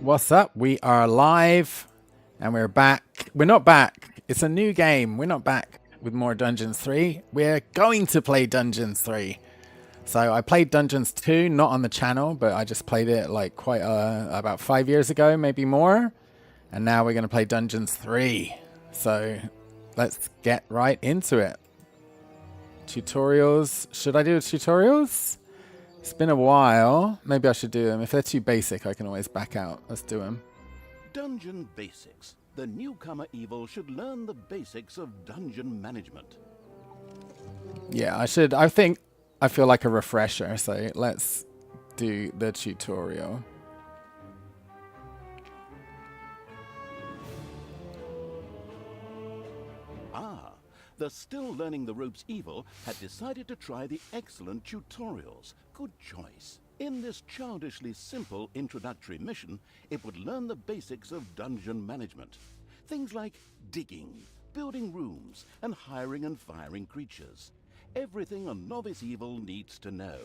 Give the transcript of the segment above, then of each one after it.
What's up? We are live and we're back. We're not back. It's a new game. We're not back with more Dungeons 3. We're going to play Dungeons 3. So I played Dungeons 2, not on the channel, but I just played it like quite about 5 years ago, maybe more. And now we're going to play Dungeons 3. So let's get right into it. Tutorials. Should I do tutorials? It's been a while. Maybe I should do them. If they're too basic, I can always back out. Let's do them. Dungeon Basics. The newcomer evil should learn the basics of dungeon management. Yeah, I should. I feel like a refresher, so let's do the tutorial. The still learning the ropes evil had decided to try the excellent tutorials. Good choice. In this childishly simple introductory mission, it would learn the basics of dungeon management. Things like digging, building rooms, and hiring and firing creatures. Everything a novice evil needs to know.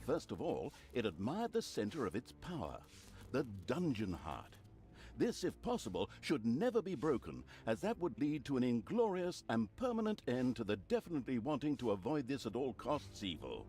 First of all, it admired the center of its power, the dungeon heart. This, if possible, should never be broken, as that would lead to an inglorious and permanent end to the definitely wanting to avoid this at all costs evil.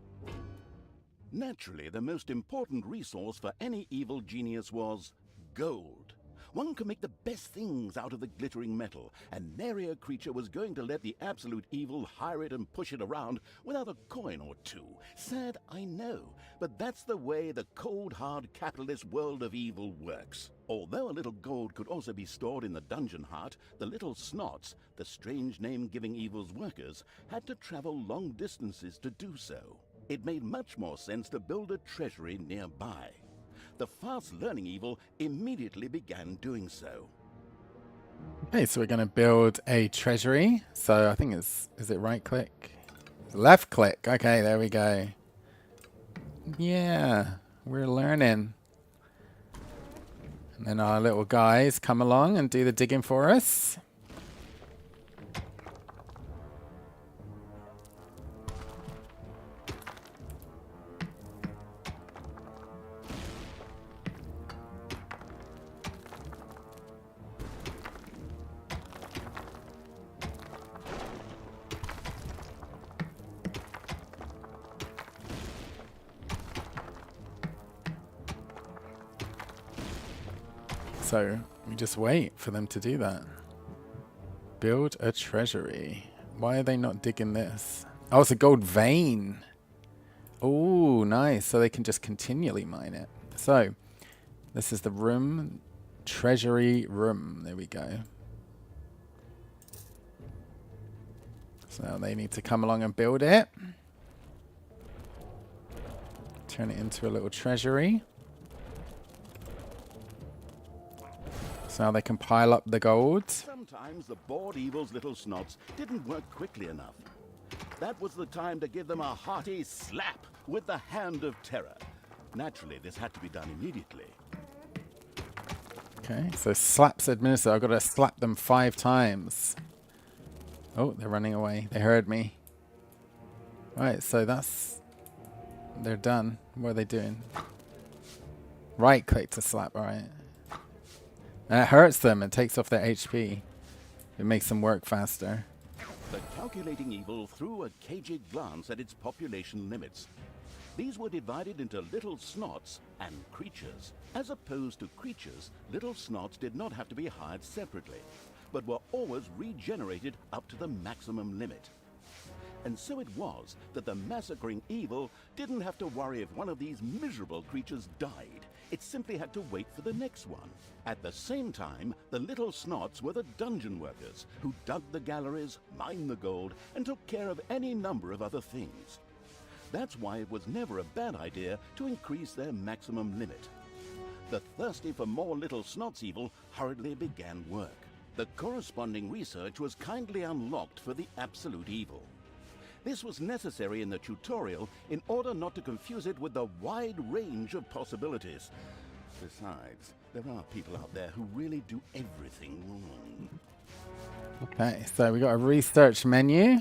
Naturally, the most important resource for any evil genius was gold. One can make the best things out of the glittering metal, and nary a creature was going to let the absolute evil hire it and push it around without a coin or two. Sad, I know, but that's the way the cold, hard capitalist world of evil works. Although a little gold could also be stored in the dungeon heart, the little snots, the strange name giving evil's workers, had to travel long distances to do so. It made much more sense to build a treasury nearby. The fast-learning evil immediately began doing so. Okay, so we're going to build a treasury. So I think is it right click? Left click. Okay, there we go. Yeah, we're learning. And then our little guys come along and do the digging for us. So we just wait for them to do that. Build a treasury. Why are they not digging this? Oh, it's a gold vein. Oh, nice. So they can just continually mine it. So this is the room. Treasury room. There we go. So they need to come along and build it. Turn it into a little treasury. So now they can pile up the gold. Sometimes the bored evil's little snots didn't work quickly enough. That was the time to give them a hearty slap with the hand of terror. Naturally, this had to be done immediately. Okay, so slaps administered. I've got to slap them 5 times. Oh, they're running away. They heard me. Right, so they're done. What are they doing? Right click to slap, alright. And it hurts them. It takes off their HP. It makes them work faster. The calculating evil threw a cagey glance at its population limits. These were divided into little snots and creatures. As opposed to creatures, little snots did not have to be hired separately, but were always regenerated up to the maximum limit. And so it was that the massacring evil didn't have to worry if one of these miserable creatures died. It simply had to wait for the next one. At the same time, the little snots were the dungeon workers who dug the galleries, mined the gold, and took care of any number of other things. That's why it was never a bad idea to increase their maximum limit. The thirsty for more little snots evil hurriedly began work. The corresponding research was kindly unlocked for the absolute evil. This was necessary in the tutorial in order not to confuse it with the wide range of possibilities. Besides, there are people out there who really do everything wrong. Okay, so we got a research menu.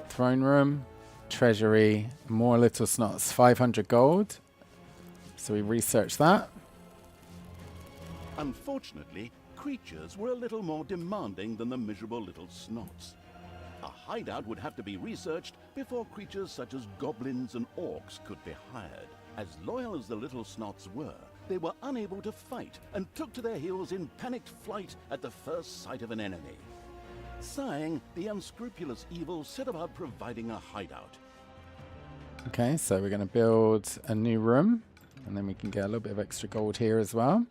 Throne room, treasury, more little snots, 500 gold. So we researched that. Unfortunately, creatures were a little more demanding than the miserable little snots. A hideout would have to be researched before creatures such as goblins and orcs could be hired. As loyal as the little snots were, they were unable to fight and took to their heels in panicked flight at the first sight of an enemy. Sighing, the unscrupulous evil set about providing a hideout. Okay, so we're going to build a new room, and then we can get a little bit of extra gold here as well.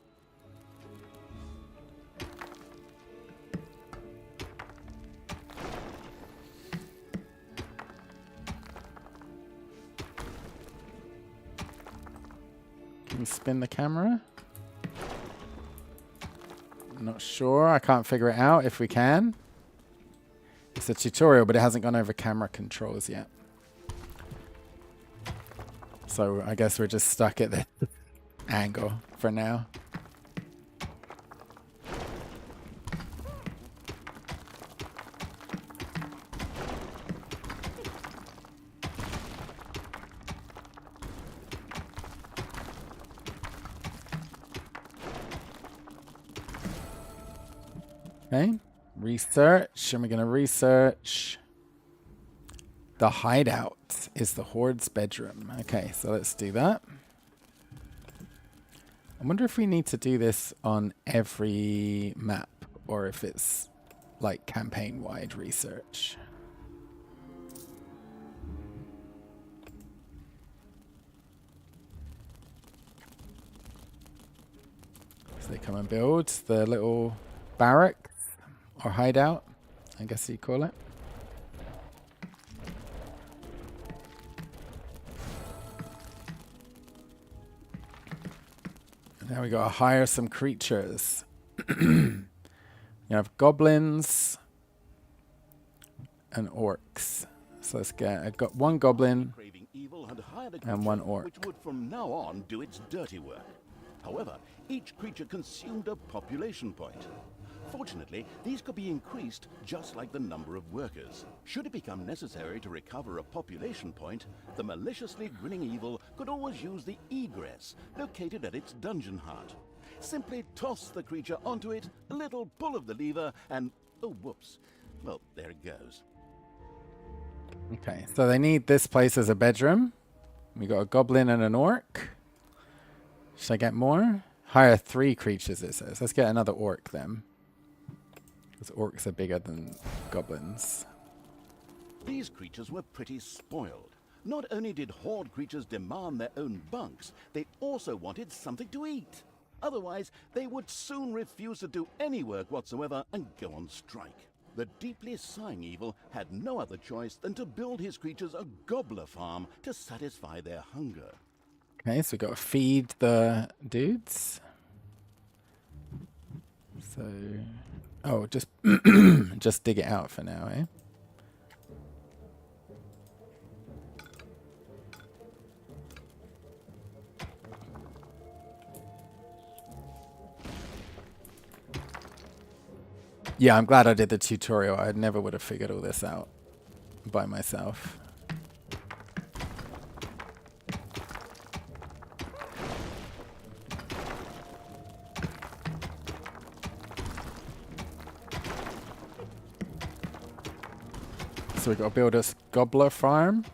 Can we spin the camera? I'm not sure. I can't figure it out if we can. It's a tutorial, but it hasn't gone over camera controls yet. So I guess we're just stuck at the angle for now. Okay, research, and we're going to research the hideout is the Horde's bedroom. Okay, so let's do that. I wonder if we need to do this on every map or if it's like campaign-wide research. So they come and build the little barracks or hideout, I guess you call it. Now we gotta hire some creatures. You have goblins and orcs. So let's get one goblin Craving evil had hired a and one orc. which would from now on do its dirty work. However, each creature consumed a population point. Fortunately, these could be increased just like the number of workers. Should it become necessary to recover a population point, the maliciously grinning evil could always use the egress located at its dungeon heart. Simply toss the creature onto it, a little pull of the lever, and oh whoops. Well, there it goes. Okay, so they need this place as a bedroom. We got a goblin and an orc. Should I get more? Hire 3 creatures, it says. Let's get another orc then. Because orcs are bigger than goblins. These creatures were pretty spoiled. Not only did horde creatures demand their own bunks, they also wanted something to eat. Otherwise, they would soon refuse to do any work whatsoever and go on strike. The deeply sighing evil had no other choice than to build his creatures a gobbler farm to satisfy their hunger. Okay, so we got to feed the dudes. So, oh, just just dig it out for now, eh? Yeah, I'm glad I did the tutorial. I never would have figured all this out by myself. So we got to build a gobbler farm.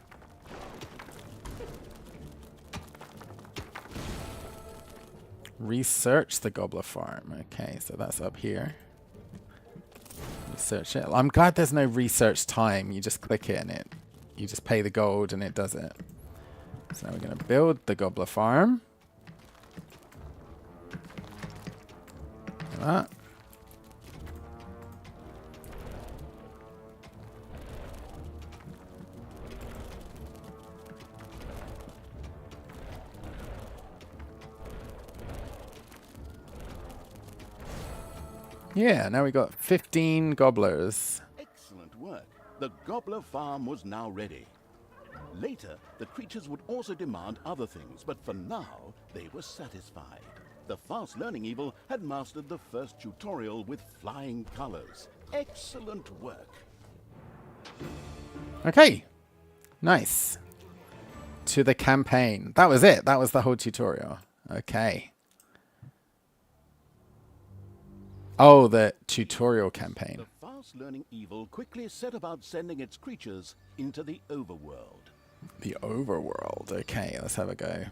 Research the gobbler farm. Okay, so that's up here. Research it. I'm glad there's no research time. You just click it and you just pay the gold and it does it. So we're going to build the gobbler farm. Like that. Yeah, now we got 15 gobblers. Excellent work. The gobbler farm was now ready. Later, the creatures would also demand other things, but for now, they were satisfied. The fast-learning evil had mastered the first tutorial with flying colors. Excellent work. Okay, nice. to the campaign. That was it. That was the whole tutorial. Okay. Oh, the tutorial campaign. The fast-learning evil quickly set about sending its creatures into the overworld. The overworld. Okay, let's have a go.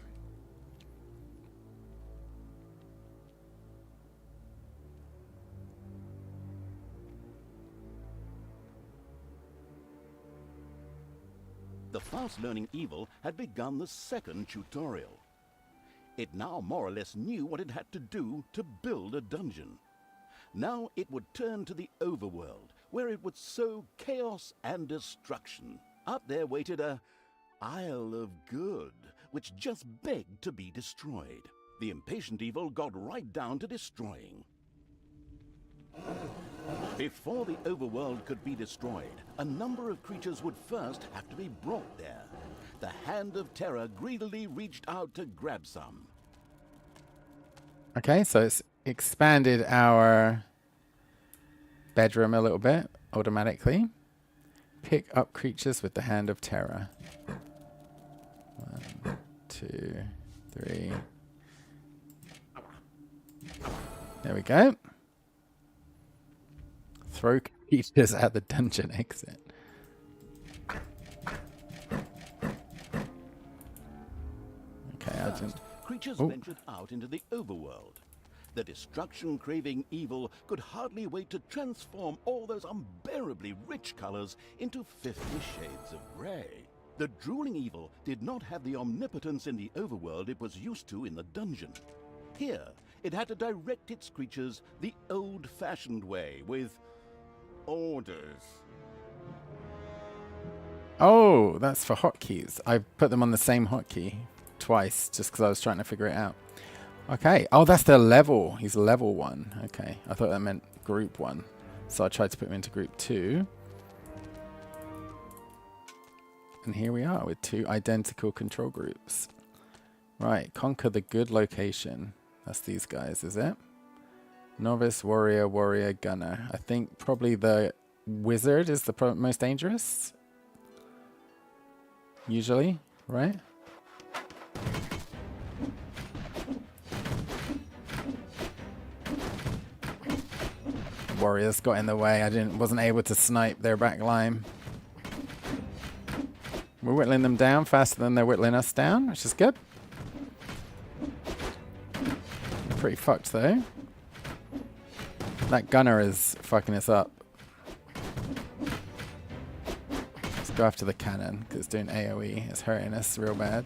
The fast-learning evil had begun the second tutorial. It now more or less knew what it had to do to build a dungeon. Now it would turn to the overworld, where it would sow chaos and destruction. Up there waited a Isle of Good, which just begged to be destroyed. The impatient evil got right down to destroying. Before the overworld could be destroyed, a number of creatures would first have to be brought there. The Hand of Terror greedily reached out to grab some. Okay, so it's expanded our bedroom a little bit automatically. Pick up creatures with the Hand of Terror. 1, 2, 3. There we go. Throw creatures at the dungeon exit. Okay, I didn't. Creatures ventured out into the overworld. The destruction-craving evil could hardly wait to transform all those unbearably rich colors into 50 shades of gray. The drooling evil did not have the omnipotence in the overworld it was used to in the dungeon. Here, it had to direct its creatures the old-fashioned way, with orders. Oh, that's for hotkeys. I put them on the same hotkey twice just because I was trying to figure it out. Okay. Oh, that's the level. He's level 1. Okay. I thought that meant group 1. So I tried to put him into group 2. And here we are with 2 identical control groups. Right. Conquer the good location. That's these guys, is it? Novice, warrior, warrior, gunner. I think probably the wizard is the most dangerous. Usually, right? Warriors got in the way. Wasn't able to snipe their back line. We're whittling them down faster than they're whittling us down, which is good. Pretty fucked though. That gunner is fucking us up. Let's go after the cannon because it's doing AoE. It's hurting us real bad.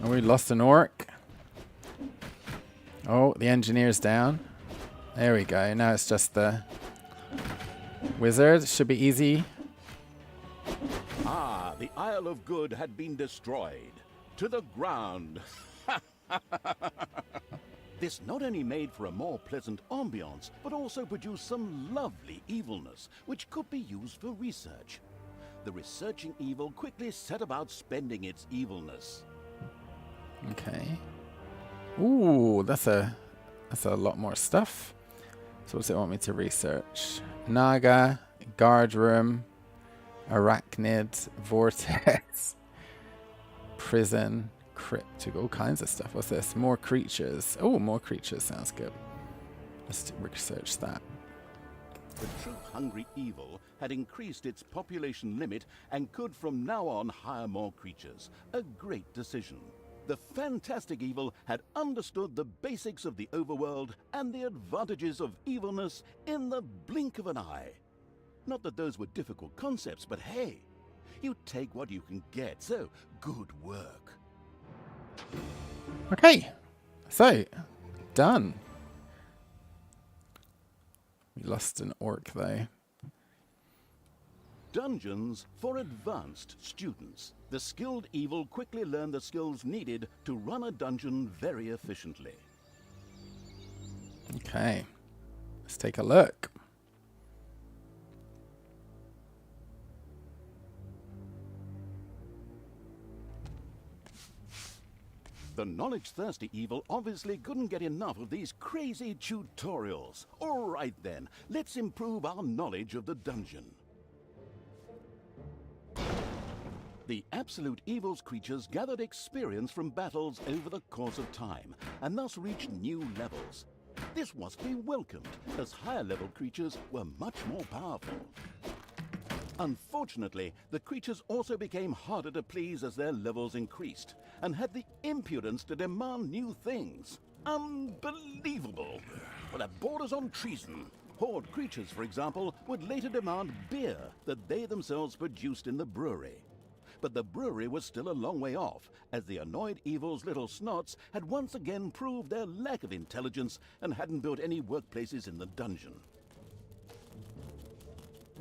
Oh, we lost an orc. Oh, the engineer's down. There we go. Now it's just the wizard. Should be easy. Ah, the Isle of Good had been destroyed. To the ground. This not only made for a more pleasant ambiance, but also produced some lovely evilness, which could be used for research. The researching evil quickly set about spending its evilness. Okay. Ooh, that's a lot more stuff. So what does it want me to research? Naga, guard room, arachnid, vortex, prison, crypt, all kinds of stuff. What's this? More creatures. Oh, more creatures sounds good. Let's research that. The truth-hungry evil had increased its population limit and could from now on hire more creatures. A great decision. The fantastic evil had understood the basics of the overworld and the advantages of evilness in the blink of an eye. Not that those were difficult concepts, but hey, you take what you can get, so good work. Okay, so done. We lost an orc though. Dungeons for advanced students. The skilled evil quickly learned the skills needed to run a dungeon very efficiently. Okay, let's take a look. The knowledge-thirsty evil obviously couldn't get enough of these crazy tutorials. All right then, let's improve our knowledge of the dungeon. The Absolute Evil's creatures gathered experience from battles over the course of time, and thus reached new levels. This was to be welcomed, as higher-level creatures were much more powerful. Unfortunately, the creatures also became harder to please as their levels increased, and had the impudence to demand new things. Unbelievable! Well, that borders on treason. Horde creatures, for example, would later demand beer that they themselves produced in the brewery. But the brewery was still a long way off, as the annoyed Evil's little snots had once again proved their lack of intelligence and hadn't built any workplaces in the dungeon.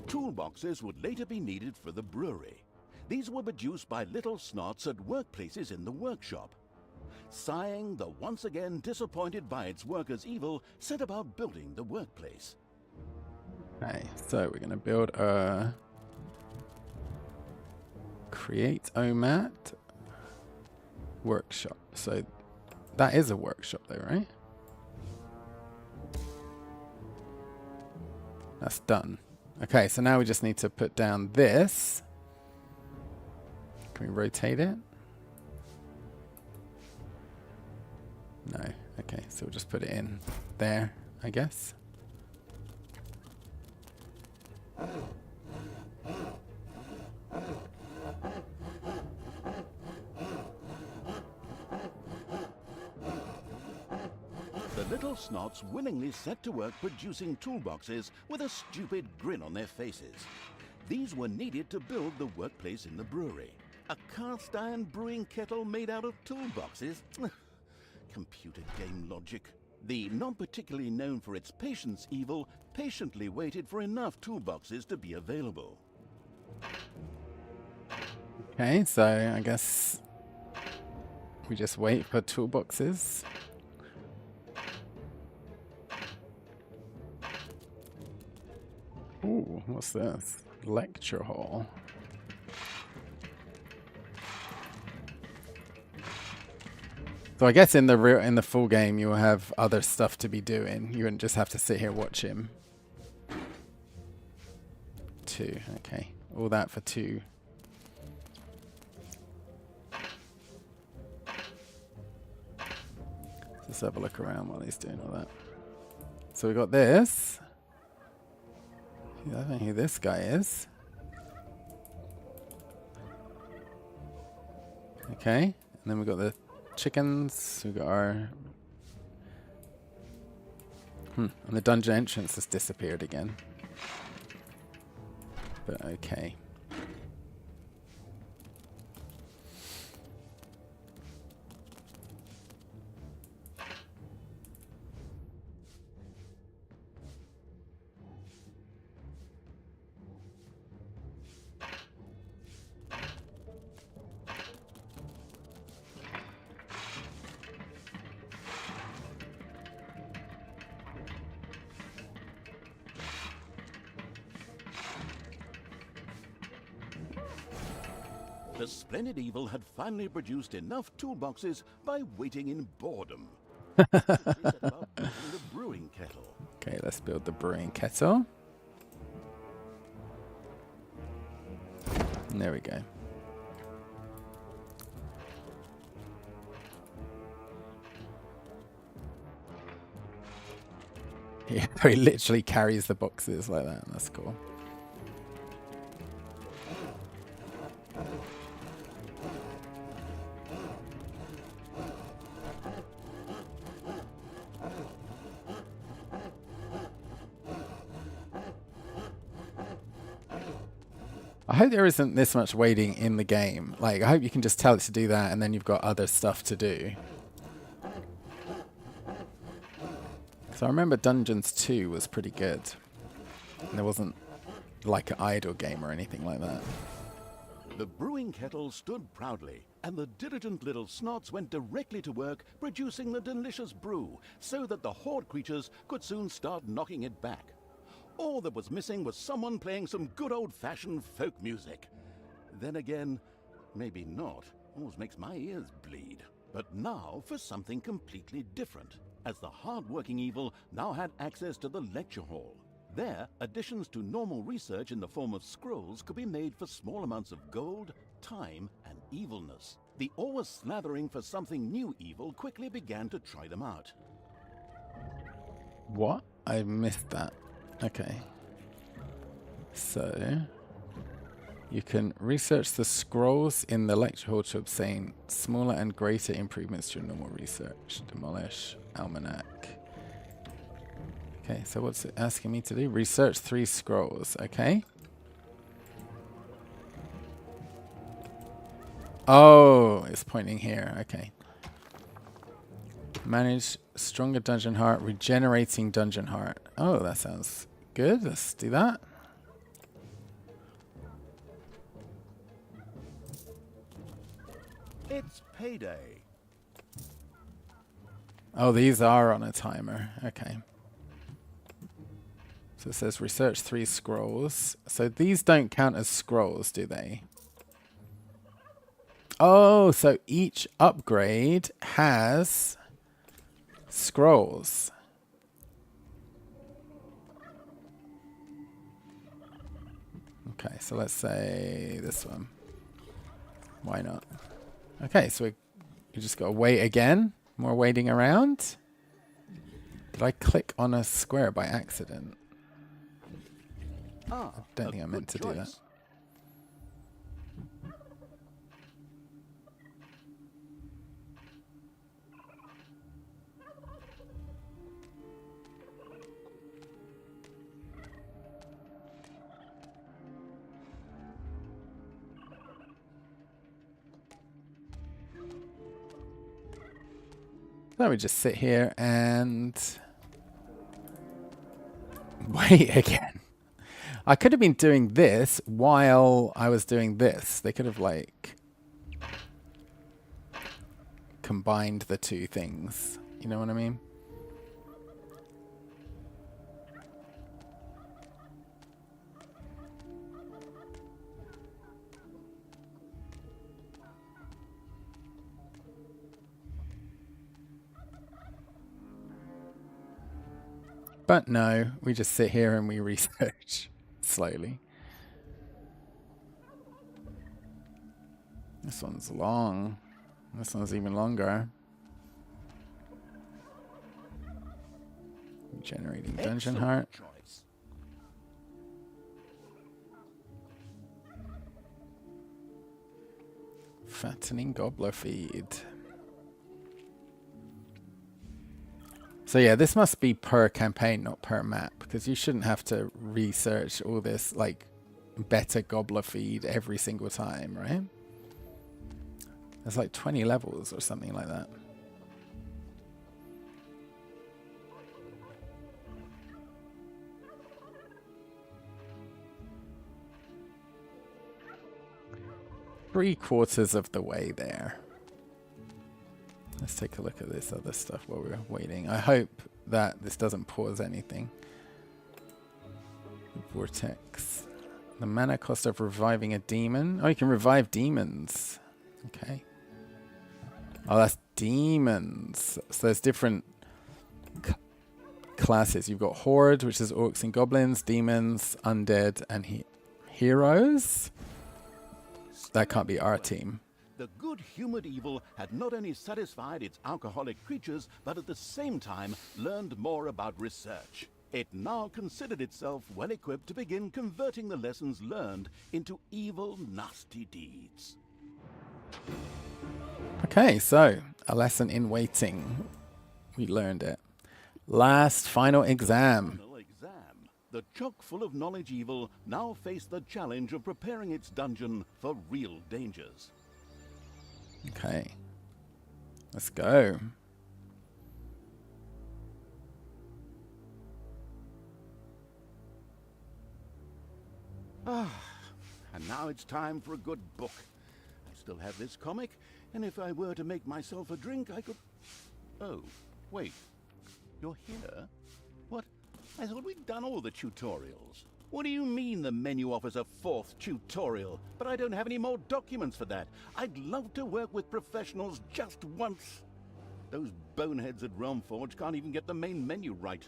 Toolboxes would later be needed for the brewery. These were produced by little snots at workplaces in the workshop. Sighing, the once again disappointed by its workers Evil, set about building the workplace. Okay, so we're going to build a create OMAT workshop. So that is a workshop though, right? That's done. Okay, so now we just need to put down this. Can we rotate it? No. Okay, so we'll just put it in there, I guess. The little snots willingly set to work producing toolboxes with a stupid grin on their faces. These were needed to build the workplace in the brewery. A cast iron brewing kettle made out of toolboxes? Computer game logic. The not particularly known for its patience Evil patiently waited for enough toolboxes to be available. Okay, so I guess we just wait for toolboxes. Ooh, what's this? Lecture hall. So I guess in the full game you'll have other stuff to be doing. You wouldn't just have to sit here watch him. 2, okay. All that for 2. Let's have a look around while he's doing all that. So we got this. I don't know who this guy is. Okay, and then we got the chickens. We got our and the dungeon entrance has disappeared again. But okay. The splendid Evil had finally produced enough toolboxes by waiting in boredom. They set about building the brewing kettle. Okay, let's build the brewing kettle. And there we go. Yeah, he literally carries the boxes like that. That's cool. I hope there isn't this much waiting in the game. Like, I hope you can just tell it to do that and then you've got other stuff to do. So I remember Dungeons 2 was pretty good. And there wasn't like an idle game or anything like that. The brewing kettle stood proudly, and the diligent little snots went directly to work producing the delicious brew, so that the Horde creatures could soon start knocking it back. All that was missing was someone playing some good old-fashioned folk music. Then again, maybe not. Almost makes my ears bleed. But now for something completely different, as the hard-working Evil now had access to the lecture hall. There, additions to normal research in the form of scrolls could be made for small amounts of gold, time, and evilness. The always slathering for something new evil quickly began to try them out. What? I missed that. Okay. So, you can research the scrolls in the lecture hall to obtain smaller and greater improvements to your normal research. Demolish, almanac. Okay, so what's it asking me to do? Research 3 scrolls, okay. Oh, it's pointing here, okay. Manage stronger dungeon heart, regenerating dungeon heart. Oh, that sounds good. Let's do that. It's payday. Oh, these are on a timer. Okay. So it says research 3 scrolls. So these don't count as scrolls, do they? Oh, so each upgrade has scrolls. Okay, so let's say this one. Why not? Okay, so we just got to wait again. More waiting around. Did I click on a square by accident? I don't think I meant to do that. Let me just sit here and wait again. I could have been doing this while I was doing this. They could have, like, combined the two things. You know what I mean? But no, we just sit here and we research slowly. This one's long. This one's even longer. Generating dungeon heart. Choice. Fattening gobbler feed. So yeah, this must be per campaign, not per map, because you shouldn't have to research all this, like, better gobbler feed every single time, right? There's like 20 levels or something like that. Three-quarters of the way there. Let's take a look at this other stuff while we're waiting. I hope that this doesn't pause anything. The vortex. The mana cost of reviving a demon. Oh, you can revive demons. Okay. Oh, that's demons. So there's different classes. You've got Horde, which is orcs and goblins, demons, undead, and heroes. That can't be our team. The good-humored evil had not only satisfied its alcoholic creatures, but at the same time learned more about research. It now considered itself well-equipped to begin converting the lessons learned into evil, nasty deeds. Okay, so a lesson in waiting. We learned it. Last final exam. The chock full of knowledge evil now faced the challenge of preparing its dungeon for real dangers. Okay. Let's go. And now it's time for a good book. I still have this comic, and if I were to make myself a drink, I could... Oh, wait. You're here? What? I thought we'd done all the tutorials. What do you mean the menu offers a 4th tutorial? But I don't have any more documents for that. I'd love to work with professionals just once. Those boneheads at Realmforge can't even get the main menu right.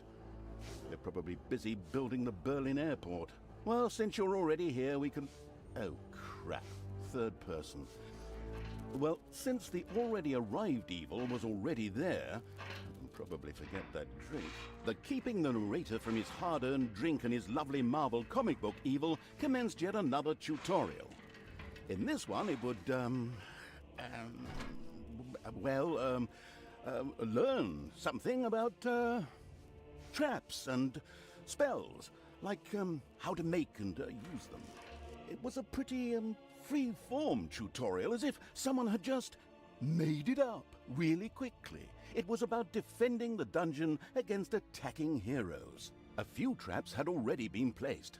They're probably busy building the Berlin airport. Well, since you're already here, we can... Oh, crap. Third person. Well, since the already arrived evil was already there, I'll probably forget that drink. The keeping the narrator from his hard-earned drink and his lovely Marvel comic book evil commenced yet another tutorial. In this one, it would, learn something about, traps and spells, like, how to make and use them. It was a pretty, free-form tutorial, as if someone had just made it up really quickly. It was about defending the dungeon against attacking heroes. A few traps had already been placed.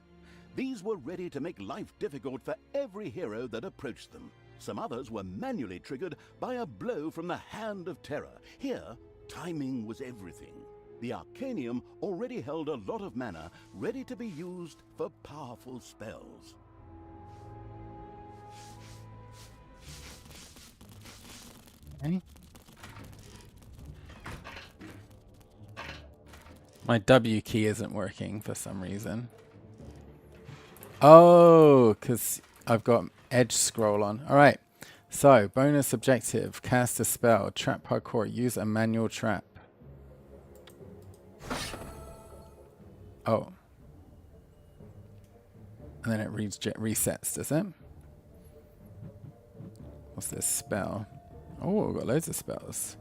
These were ready to make life difficult for every hero that approached them. Some others were manually triggered by a blow from the Hand of Terror. Here, timing was everything. The Arcanium already held a lot of mana ready to be used for powerful spells. Okay. My W key isn't working for some reason. Oh, because I've got edge scroll on. All right. So, bonus objective. Cast a spell. Trap parkour. Use a manual trap. Oh. And then it resets, does it? What's this spell? Oh, we've got loads of spells.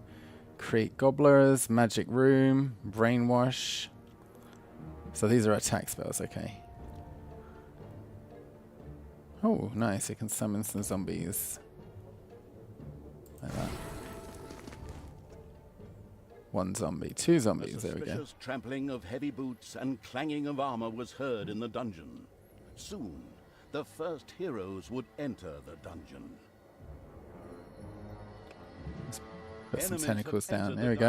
Create Gobblers, Magic Room, Brainwash. So these are attack spells, okay. Oh, nice. You can summon some zombies. Like that. One zombie, two zombies, there we go. Suspicious trampling of heavy boots and clanging of armor was heard in the dungeon. Soon, the first heroes would enter the dungeon. Put some Enemies tentacles have down. entered There we the go.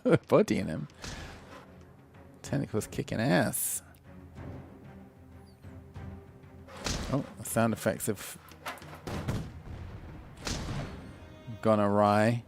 dungeon. Bodying him. Tentacles kicking ass. Oh, the sound effects have gone awry.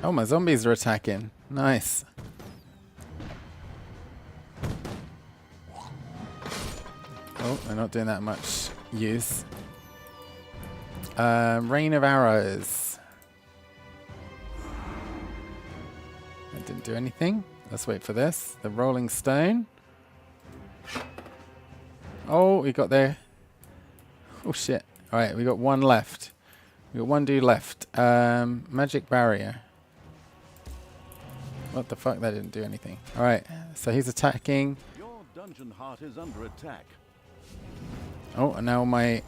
Oh, my zombies are attacking. Nice. Oh, they're not doing that much use. Rain of Arrows. That didn't do anything. Let's wait for this. The Rolling Stone. Oh, we got there. Oh, shit. All right, we got one left. We got one dude left. Magic Barrier. What the fuck? That didn't do anything. All right, so he's attacking. Your dungeon heart is under attack. Oh, and now my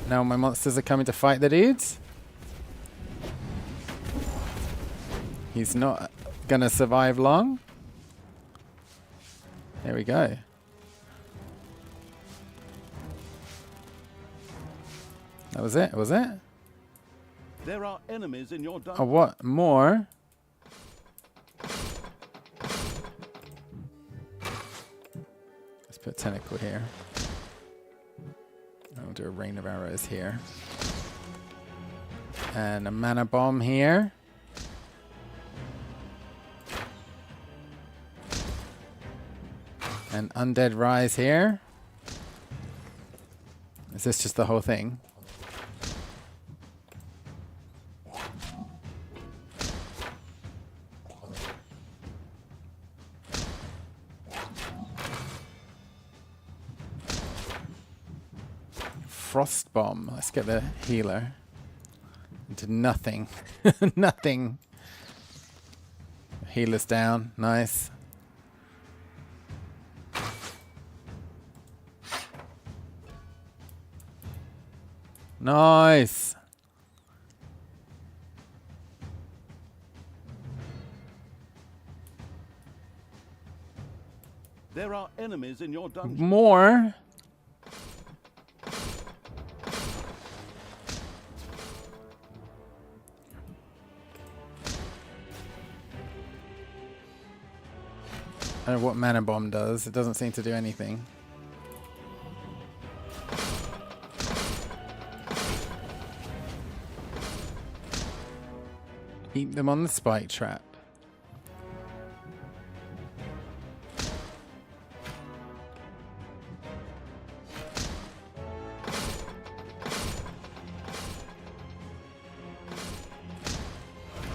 monsters are coming to fight the dudes. He's not gonna survive long. There we go. That was it. Was it? There are enemies in your dungeon. Oh, what more? Let's put a tentacle here. I'll do a rain of arrows here. And a mana bomb here. And undead rise here. Is this just the whole thing? Frost bomb. Let's get the healer. Did nothing. Nothing. Healer's down. Nice. Nice. There are enemies in your dungeon. More. I don't know what Mana Bomb does. It doesn't seem to do anything. Keep them on the spike trap.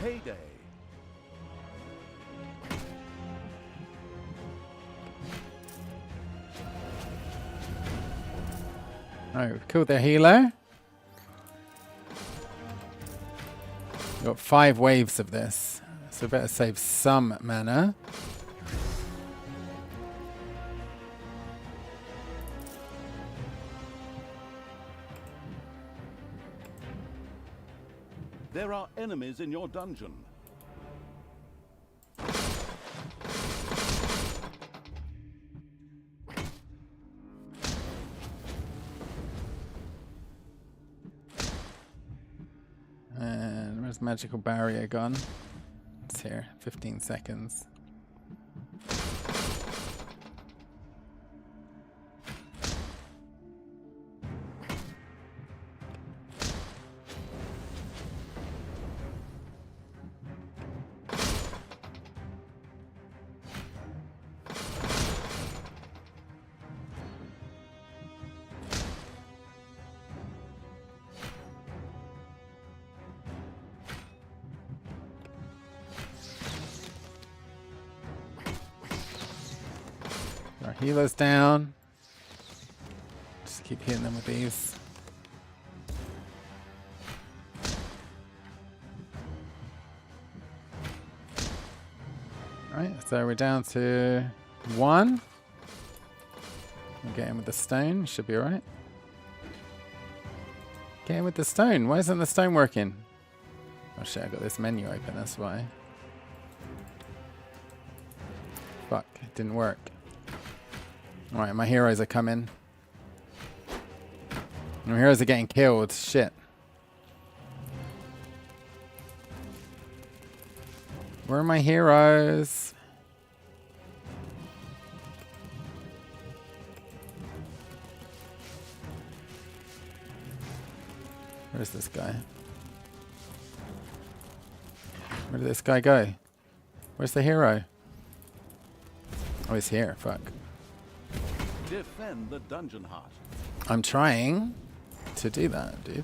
Payday. Oh, we've killed their healer. We've got 5 waves of this, so we better save some mana. There are enemies in your dungeon. And where's magical barrier gone? It's here, 15 seconds. Our healer's down. Just keep hitting them with these. Alright, so we're down to 1. We'll get in with the stone. Should be alright. Get in with the stone. Why isn't the stone working? Oh shit, I got this menu open, that's why. Fuck, it didn't work. Alright, my heroes are coming. My heroes are getting killed. Shit. Where are my heroes? Where's this guy? Where did this guy go? Where's the hero? Oh, he's here. Fuck. Defend the dungeon heart. I'm trying to do that, dude.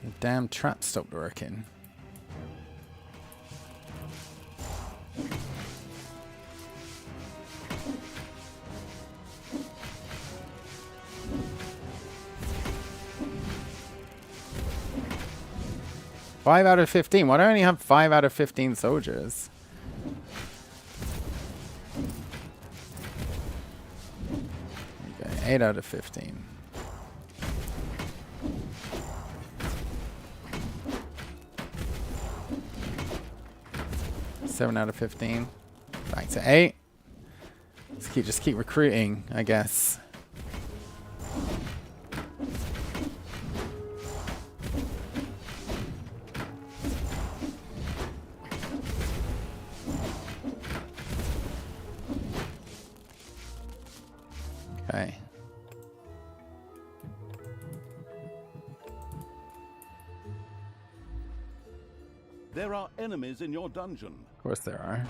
The damn trap stopped working. Five out of 15. Why do I only have 5 out of 15 soldiers? Okay, 8 out of 15. Seven out of 15. Back to 8. Just keep recruiting, I guess. Okay. There are enemies in your dungeon. Of course there are.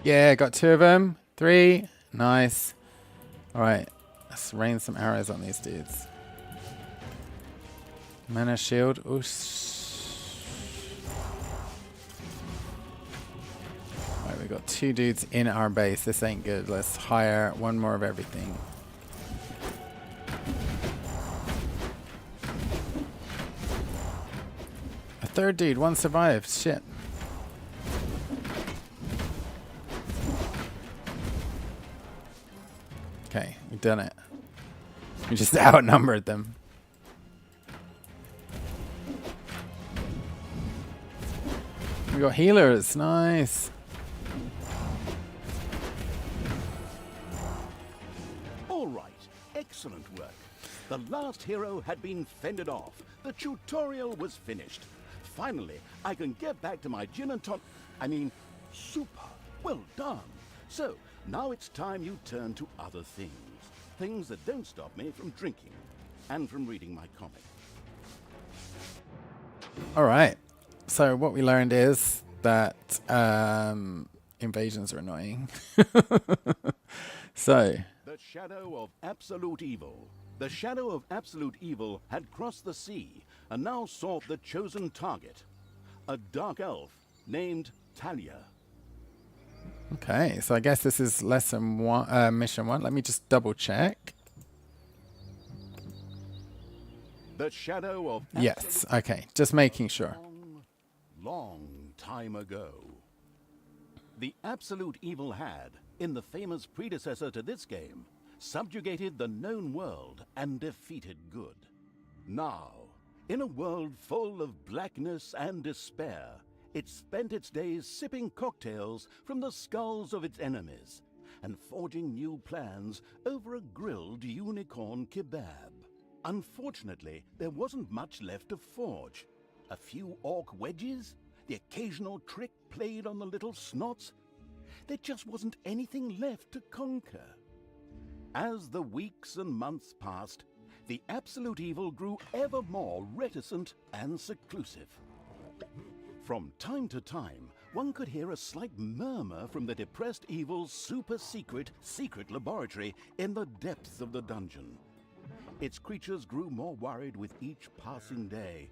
Yeah, got 2 of them. 3. Nice. Alright. Let's rain some arrows on these dudes. Mana shield. Oosh. Alright, we got 2 dudes in our base. This ain't good. Let's hire 1 more of everything. third dude. One survived. Shit. Okay, we've done it. We just outnumbered them. We got healers. Nice. All right, excellent work. The last hero had been fended off. The tutorial was finished. Finally, I can get back to my gin and super. Well done. So, now it's time you turn to other things. Things that don't stop me from drinking and from reading my comic. All right. So what we learned is that invasions are annoying. So. The shadow of absolute evil. The shadow of absolute evil had crossed the sea and now sought the chosen target, a dark elf named Talia. Okay, so I guess this is lesson one, mission one. Let me just double check. The shadow of yes. Okay, just making sure. Long time ago, the absolute evil had, in the famous predecessor to this game, subjugated the known world and defeated good. Now, in a world full of blackness and despair, it spent its days sipping cocktails from the skulls of its enemies and forging new plans over a grilled unicorn kebab. Unfortunately, there wasn't much left to forge. A few orc wedges, the occasional trick played on the little snots. There just wasn't anything left to conquer. As the weeks and months passed, the absolute evil grew ever more reticent and seclusive. From time to time, one could hear a slight murmur from the depressed evil's secret laboratory in the depths of the dungeon. Its creatures grew more worried with each passing day,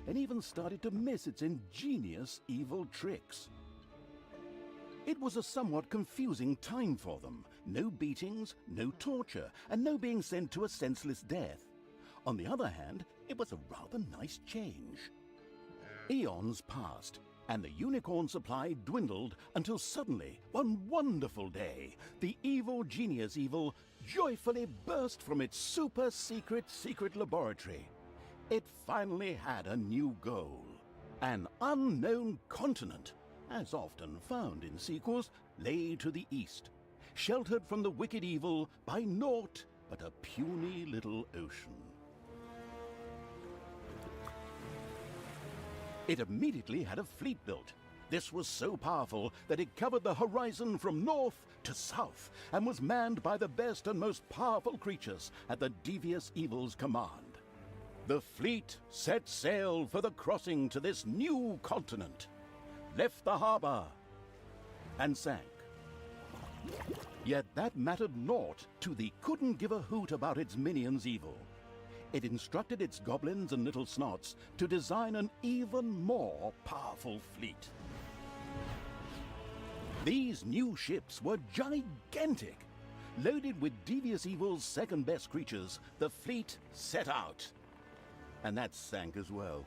and even started to miss its ingenious evil tricks. It was a somewhat confusing time for them. No beatings, no torture, and no being sent to a senseless death. On the other hand, it was a rather nice change. Eons passed, and the unicorn supply dwindled until suddenly, one wonderful day, the evil genius evil joyfully burst from its secret laboratory. It finally had a new goal. An unknown continent, as often found in sequels, lay to the east, sheltered from the wicked evil by naught but a puny little ocean. It immediately had a fleet built. This was so powerful that it covered the horizon from north to south and was manned by the best and most powerful creatures at the devious evil's command. The fleet set sail for the crossing to this new continent, left the harbor, and sank. Yet that mattered naught to the couldn't give a hoot about its minions' evil. It instructed its goblins and little snots to design an even more powerful fleet. These new ships were gigantic. Loaded with devious evil's second-best creatures, the fleet set out. And that sank as well.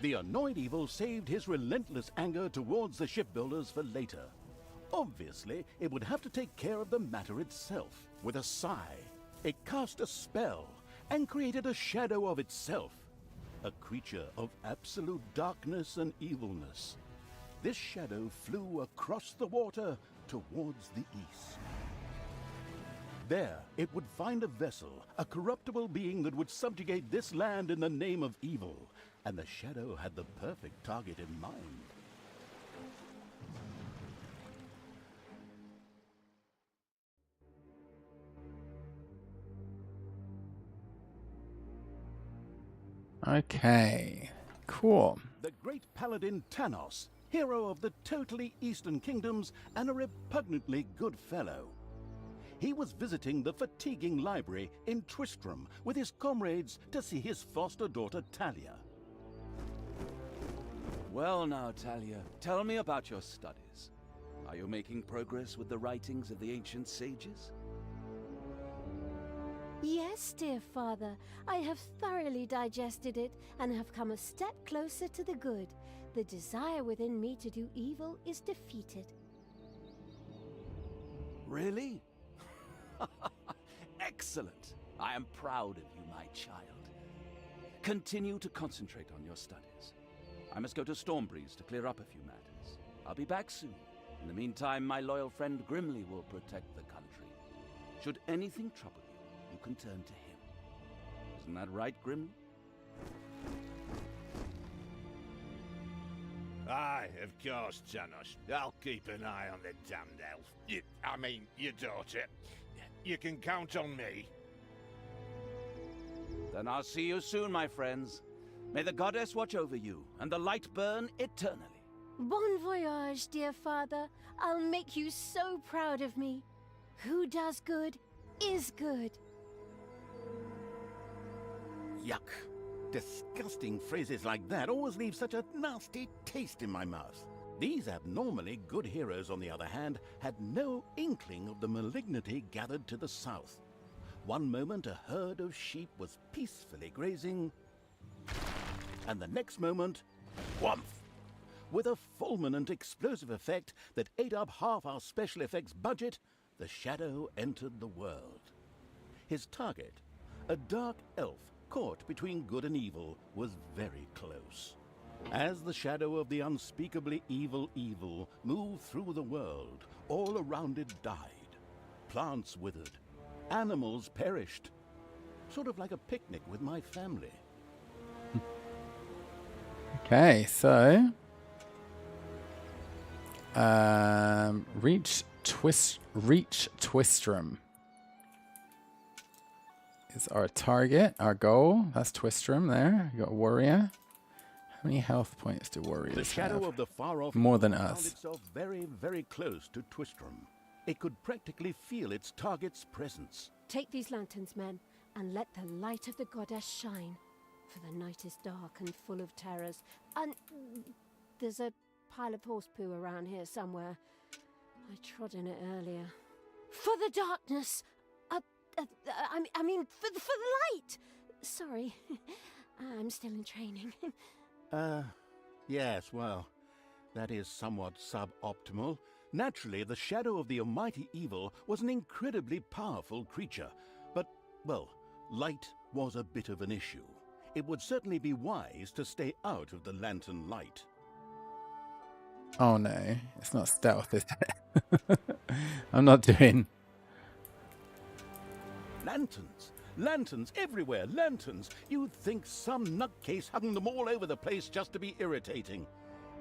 The annoyed evil saved his relentless anger towards the shipbuilders for later. Obviously, it would have to take care of the matter itself. With a sigh, it cast a spell and created a shadow of itself, a creature of absolute darkness and evilness. This shadow flew across the water towards the east. There, it would find a vessel, a corruptible being that would subjugate this land in the name of evil, and the shadow had the perfect target in mind. Okay, cool. The great paladin Tanos, hero of the totally Eastern Kingdoms and a repugnantly good fellow. He was visiting the fatiguing library in Tristram with his comrades to see his foster daughter Talia. Well now, Talia, tell me about your studies. Are you making progress with the writings of the ancient sages? Yes, dear father, I have thoroughly digested it and have come a step closer to the good. The desire within me to do evil is defeated. Really? Excellent. I am proud of you, my child. Continue to concentrate on your studies. I must go to Stormbreeze to clear up a few matters. I'll be back soon. In the meantime, my loyal friend Grimly will protect the country. Should anything trouble you, you can turn to him. Isn't that right, Grimly? Aye, of course, Janos. I'll keep an eye on the damned elf. I mean, your daughter. You can count on me. Then I'll see you soon, my friends. May the goddess watch over you, and the light burn eternally. Bon voyage, dear father. I'll make you so proud of me. Who does good is good. Yuck. Disgusting phrases like that always leave such a nasty taste in my mouth. These abnormally good heroes, on the other hand, had no inkling of the malignity gathered to the south. One moment a herd of sheep was peacefully grazing, and the next moment, whomp! With a fulminant explosive effect that ate up half our special effects budget, the Shadow entered the world. His target, a dark elf caught between good and evil, was very close. As the shadow of the unspeakably evil moved through the world, all around it died. Plants withered. Animals perished. Sort of like a picnic with my family. Okay, so reach Twistram is our target, our goal. That's Twistram there. You got a warrior. How many health points do warriors The shadow have? of the far-off More than found us. itself very, very close to Twistram. It could practically feel its target's presence. Take these lanterns, men, and let the light of the goddess shine. For the night is dark and full of terrors. And there's a pile of horse poo around here somewhere. I trod in it earlier. For the darkness! I mean, for the light! Sorry, I'm still in training. Yes, well, that is somewhat suboptimal. Naturally, the shadow of the almighty evil was an incredibly powerful creature. But, well, light was a bit of an issue. It would certainly be wise to stay out of the lantern light. Oh no, it's not stealth, is it? I'm not doing. Lanterns! Lanterns everywhere! Lanterns! You'd think some nutcase hung them all over the place just to be irritating.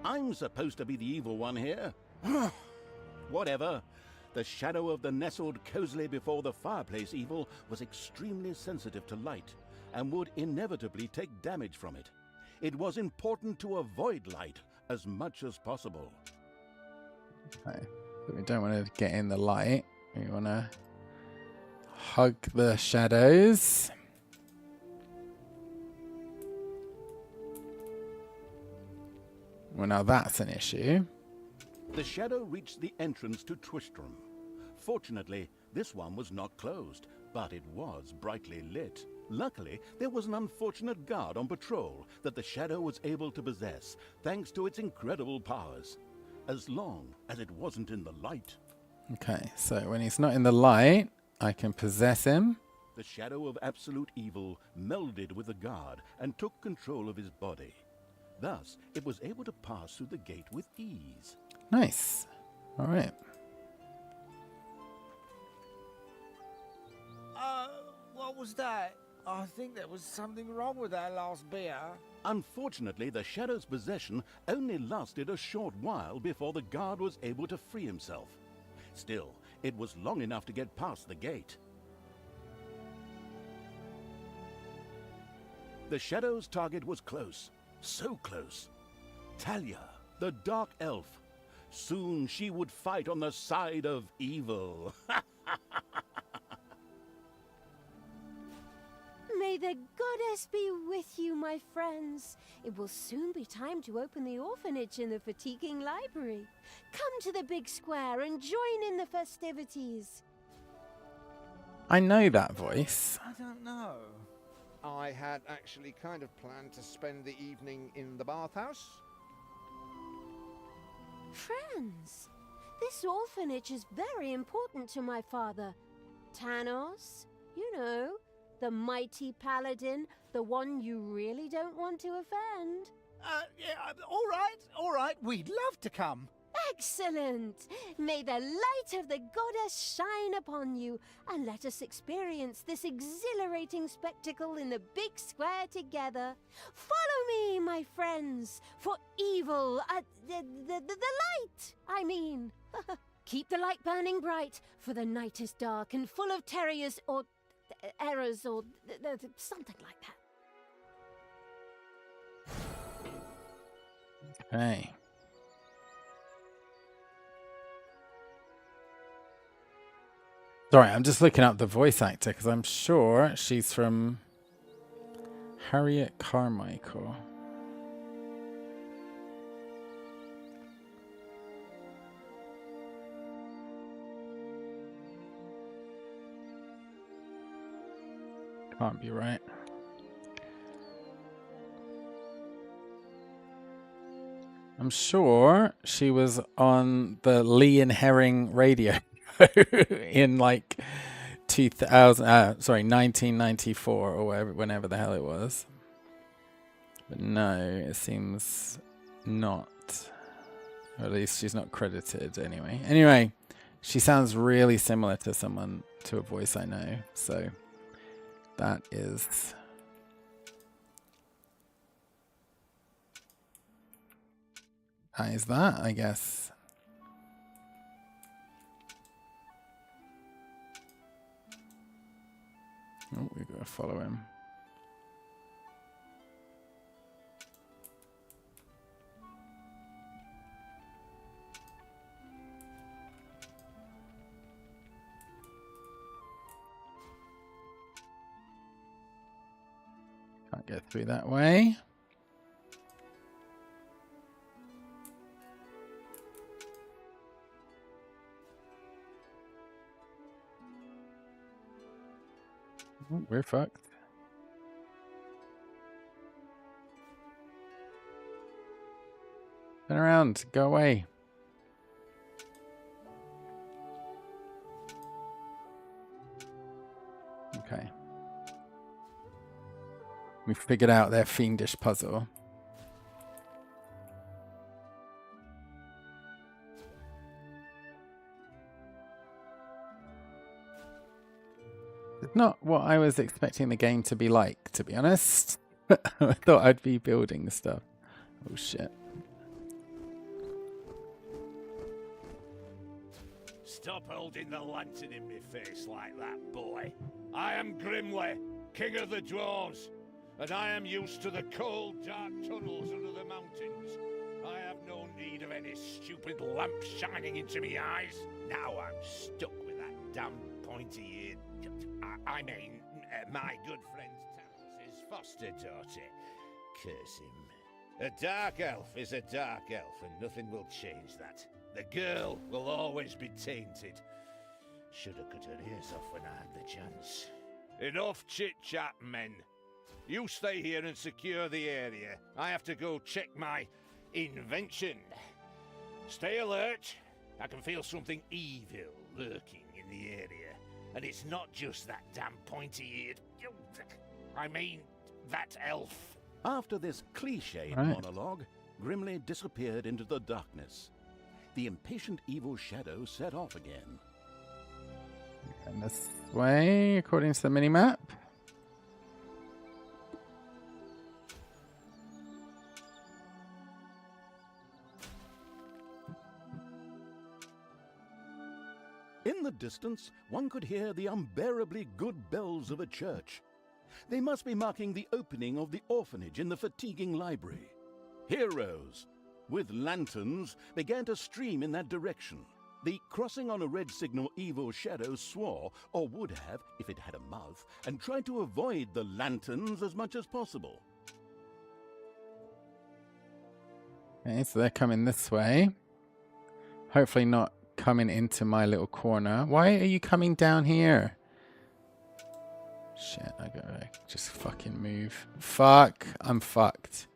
I'm supposed to be the evil one here. Whatever. The shadow of the nestled cozily before the fireplace evil was extremely sensitive to light and would inevitably take damage from it. It was important to avoid light as much as possible. Okay. But we don't want to get in the light. We want to hug the shadows. Well, now that's an issue. The shadow reached the entrance to Twistram. Fortunately, this one was not closed, but it was brightly lit. Luckily, there was an unfortunate guard on patrol that the shadow was able to possess, thanks to its incredible powers. As long as it wasn't in the light. Okay, so when he's not in the light, I can possess him. The shadow of absolute evil melded with the guard and took control of his body. Thus, it was able to pass through the gate with ease. Nice. All right. What was that? I think there was something wrong with that last beer. Unfortunately, the shadow's possession only lasted a short while before the guard was able to free himself. Still, it was long enough to get past the gate. The shadow's target was close. So close. Talia, the dark elf. Soon she would fight on the side of evil. May the goddess be with you, my friends. It will soon be time to open the orphanage in the fatiguing library. Come to the big square and join in the festivities. I know that voice. I don't know. I had actually kind of planned to spend the evening in the bathhouse. Friends, this orphanage is very important to my father. Tanos, you know, the mighty paladin, the one you really don't want to offend. Yeah, all right, we'd love to come. Excellent! May the light of the goddess shine upon you, and let us experience this exhilarating spectacle in the big square together. Follow me, my friends, for evil, the light, I mean. Keep the light burning bright, for the night is dark and full of terrors or errors or something like that. Okay. Sorry, I'm just looking up the voice actor because I'm sure she's from Harriet Carmichael. Can't be right. I'm sure she was on the Lee and Herring radio in like 1994 or whatever, whenever the hell it was. But no, it seems not. Or at least she's not credited anyway. Anyway, she sounds really similar to someone, to a voice I know. So that is... that is that, I guess. Oh, we gotta follow him. Can't get through that way. Oh, we're fucked. Turn around. Go away. Okay. We figured out their fiendish puzzle. It's not what I was expecting the game to be like, to be honest. I thought I'd be building stuff. Oh shit. Stop holding the lantern in my face like that, boy. I am Grimly, king of the dwarves, and I am used to the cold, dark tunnels under the mountains. I have no need of any stupid lamp shining into me eyes. Now I'm stuck with that damn pointy-eared... I mean, my good friend Tanos' foster daughter. Curse him. A dark elf is a dark elf, and nothing will change that. The girl will always be tainted. Should have cut her ears off when I had the chance. Enough chit-chat, men. You stay here and secure the area. I have to go check my invention. Stay alert. I can feel something evil lurking in the area. And it's not just that damn pointy-eared... I mean, that elf. After this cliched Right. monologue, Grimly disappeared into the darkness. The impatient evil shadow set off again. And this way, according to the minimap. In the distance, one could hear the unbearably good bells of a church. They must be marking the opening of the orphanage in the fatiguing library. Heroes, with lanterns, began to stream in that direction. The crossing on a red signal evil shadow swore, or would have if it had a mouth, and tried to avoid the lanterns as much as possible. Okay, so they're coming this way. Hopefully not coming into my little corner. Why are you coming down here? Shit, I gotta just fucking move. Fuck, I'm fucked.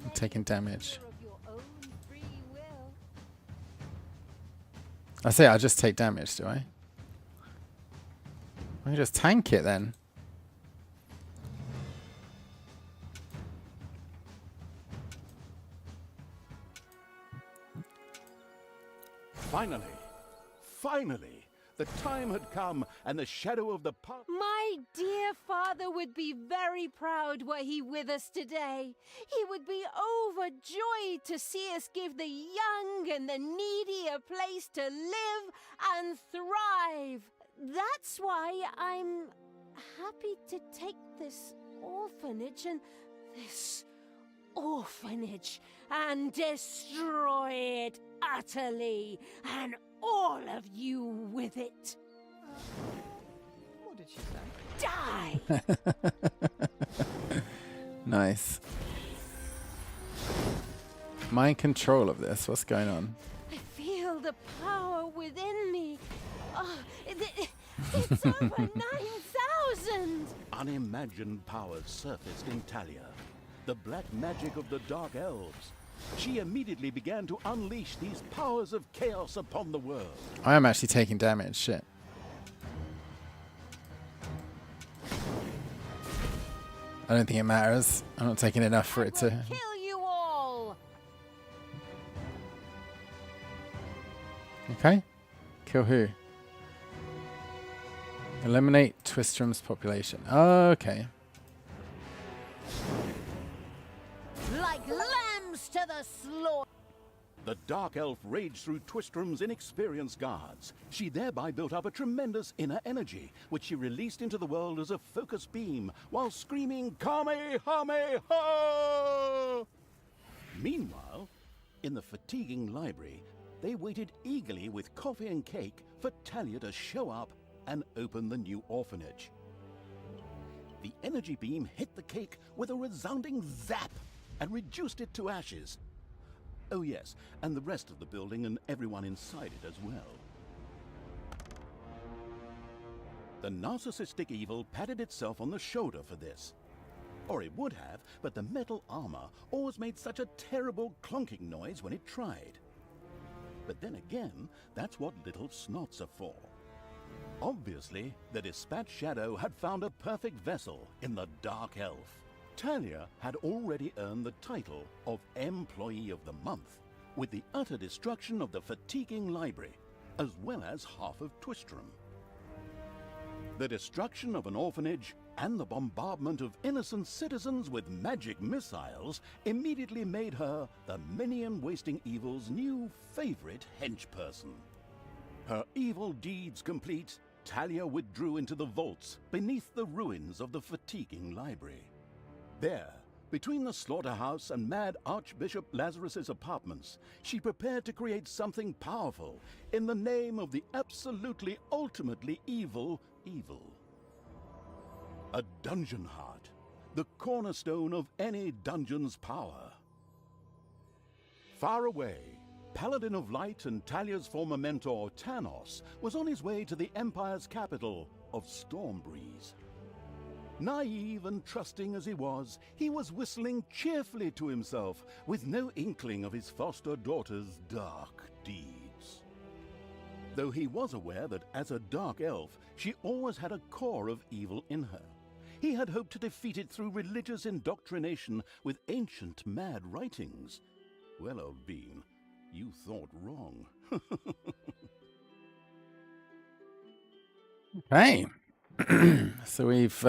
I'm taking damage. I say I just take damage, do I? I can just tank it then. Finally, the time had come, and the shadow of the past. My dear father would be very proud were he with us today. He would be overjoyed to see us give the young and the needy a place to live and thrive. That's why I'm happy to take this orphanage and destroy it utterly, and all of you with it. What did she say? Die! Nice. Mind control of this. What's going on? I feel the power within me. Oh, it's over 9,000! Unimagined powers surfaced in Talia, the black magic of the Dark Elves. She immediately began to unleash these powers of chaos upon the world. I am actually taking damage. Shit. I don't think it matters. I'm not taking enough for it to... Kill you all! Okay. Kill who? Eliminate Twistrom's population. Oh, okay. Like lambs to the slaughter! The Dark Elf raged through Twistrom's inexperienced guards. She thereby built up a tremendous inner energy, which she released into the world as a focus beam, while screaming, Kamehameha! Meanwhile, in the fatiguing library, they waited eagerly with coffee and cake for Talia to show up and open the new orphanage. The energy beam hit the cake with a resounding zap and reduced it to ashes. Oh yes, and the rest of the building and everyone inside it as well. The narcissistic evil patted itself on the shoulder for this. Or it would have, but the metal armor always made such a terrible clunking noise when it tried. But then again, that's what little snots are for. Obviously, the Dispatch Shadow had found a perfect vessel in the Dark Elf. Talia had already earned the title of Employee of the Month, with the utter destruction of the fatiguing library, as well as half of Twistrom. The destruction of an orphanage and the bombardment of innocent citizens with magic missiles immediately made her the minion-wasting evil's new favorite henchperson. Her evil deeds complete, Talia withdrew into the vaults beneath the ruins of the fatiguing library. There, between the slaughterhouse and Mad Archbishop Lazarus's apartments, she prepared to create something powerful in the name of the absolutely ultimately evil. A dungeon heart, the cornerstone of any dungeon's power. Far away, Paladin of Light and Talia's former mentor, Tanos, was on his way to the Empire's capital of Stormbreeze. Naive and trusting as he was whistling cheerfully to himself, with no inkling of his foster daughter's dark deeds. Though he was aware that as a dark elf, she always had a core of evil in her. He had hoped to defeat it through religious indoctrination with ancient mad writings. Well, old bean, you thought wrong. Okay. So we've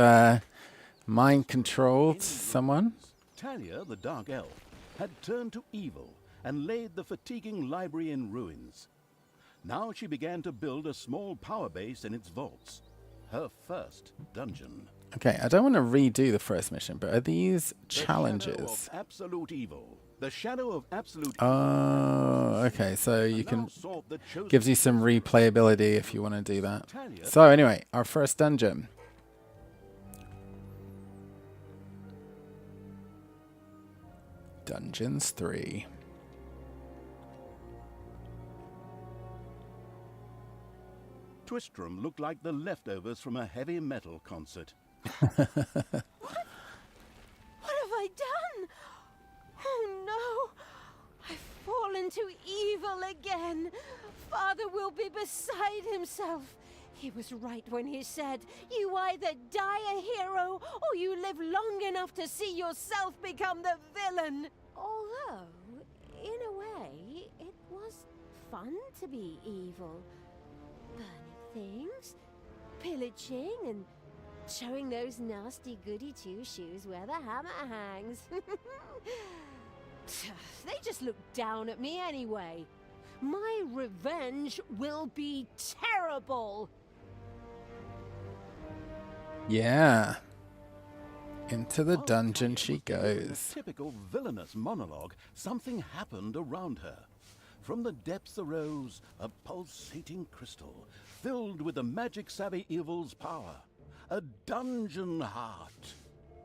mind controlled someone. Talia, the Dark Elf, had turned to evil and laid the fatiguing library in ruins. Now she began to build a small power base in its vaults. Her first dungeon. Okay, I don't want to redo the first mission, but are these challenges? The shadow of absolute evil. The shadow of absolute Oh, okay. So you can gives you some replayability if you want to do that. So anyway, our first dungeon. Dungeons 3. Twistram looked like the leftovers from a heavy metal concert. What have I done? Oh no! I've fallen to evil again. Father will be beside himself. He was right when he said, you either die a hero or you live long enough to see yourself become the villain. Although, in a way, it was fun to be evil. Burning things, pillaging, and showing those nasty goody two-shoes where the hammer hangs. They just look down at me anyway. My revenge will be terrible. Yeah. Into the While dungeon Talia she was delivering goes. A typical villainous monologue, something happened around her. From the depths arose a pulsating crystal, filled with the magic-savvy evil's power. A dungeon heart.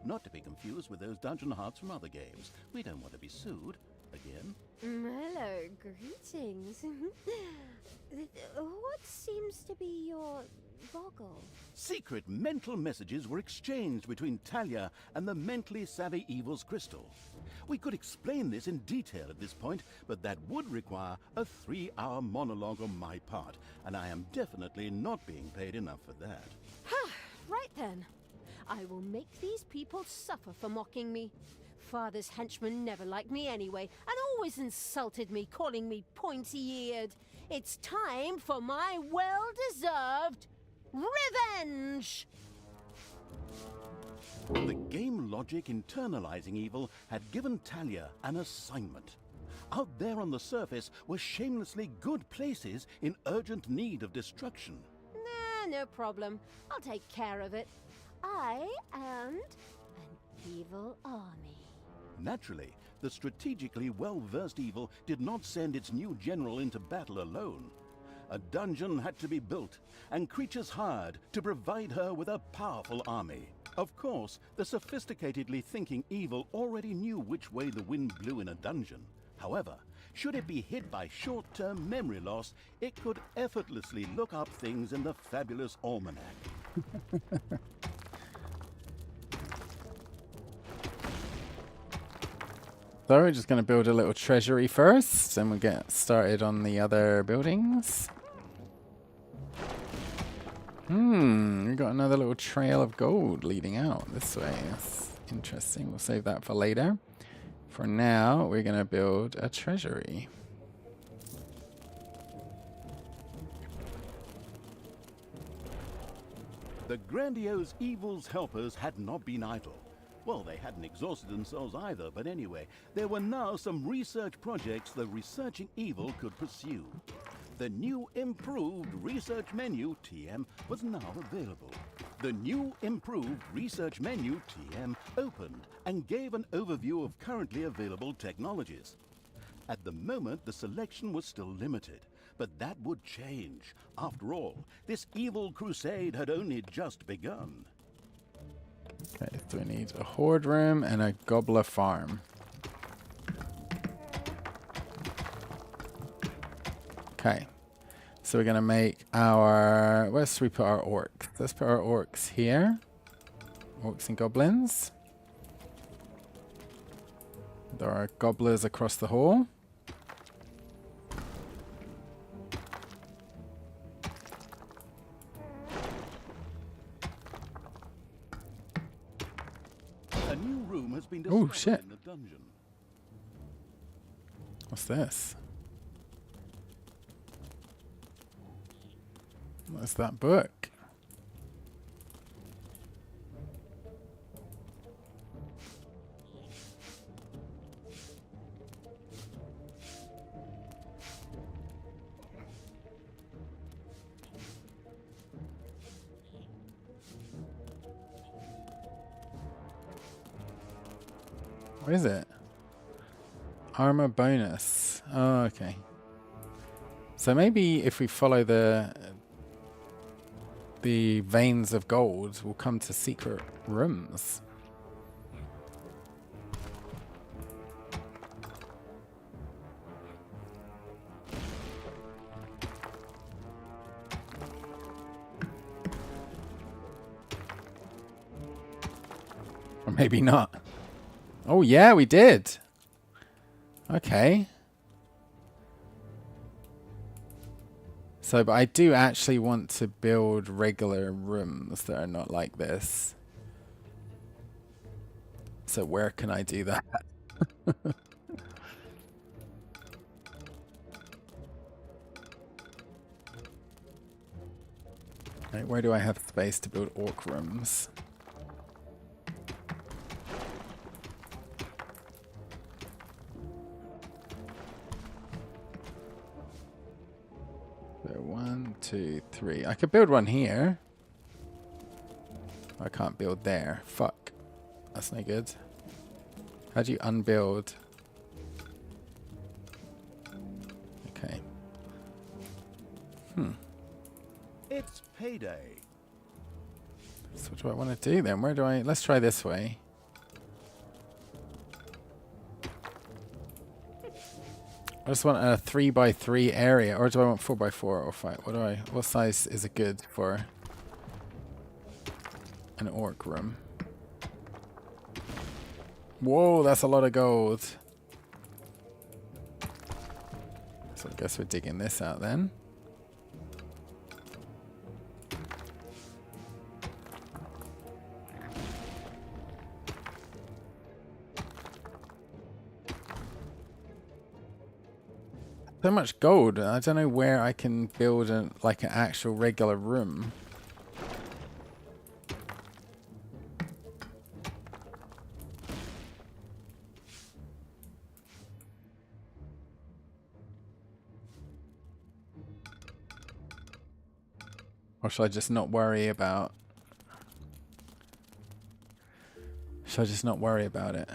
Not to be confused with those dungeon hearts from other games. We don't want to be sued. Again. Hello, greetings. What seems to be your boggle? Secret mental messages were exchanged between Talia and the mentally savvy evil's crystal. We could explain this in detail at this point, but that would require a 3-hour monologue on my part, and I am definitely not being paid enough for that. Right then. I will make these people suffer for mocking me. Father's henchmen never liked me anyway, and always insulted me, calling me pointy-eared. It's time for my well-deserved revenge! The game logic internalizing evil had given Talia an assignment. Out there on the surface were shamelessly good places in urgent need of destruction. Nah, no problem. I'll take care of it. I and an evil army. Naturally, the strategically well-versed evil did not send its new general into battle alone. A dungeon had to be built, and creatures hired to provide her with a powerful army. Of course, the sophisticatedly thinking evil already knew which way the wind blew in a dungeon. However, should it be hit by short-term memory loss, it could effortlessly look up things in the fabulous almanac. So we're just going to build a little treasury first, and we'll get started on the other buildings. We got another little trail of gold leading out this way. That's interesting. We'll save that for later. For now, we're going to build a treasury. The grandiose evil's helpers had not been idle. Well, they hadn't exhausted themselves either, but anyway, there were now some research projects the researching evil could pursue. The new improved research menu, TM, was now available. The new improved research menu, TM, opened and gave an overview of currently available technologies. At the moment, the selection was still limited, but that would change. After all, this evil crusade had only just begun. Okay, so we need a horde room and a gobbler farm. Okay, so we're gonna make our, where should we put our orcs? Let's put our orcs here. Orcs and goblins. There are gobblers across the hall. A new room has been Oh, discovered shit. in the dungeon. What's this? What's that book? What is it? Armor bonus. Oh, okay. So maybe if we follow the veins of gold, we'll come to secret rooms. Or maybe not. Oh yeah, we did. Okay. So, but I do actually want to build regular rooms that are not like this. So where can I do that? Right, where do I have space to build orc rooms? So 1, 2, 3. I could build one here. I can't build there. Fuck. That's no good. How do you unbuild? Okay. It's payday. So what do I want to do then? Where do I... Let's try this way. I just want a 3x3 area. Or do I want 4x4 or 5? What do I... What size is it good for an orc room? Whoa, that's a lot of gold. So I guess we're digging this out then. So much gold. I don't know where I can build like an actual regular room. Or should I just not worry about... Should I just not worry about it?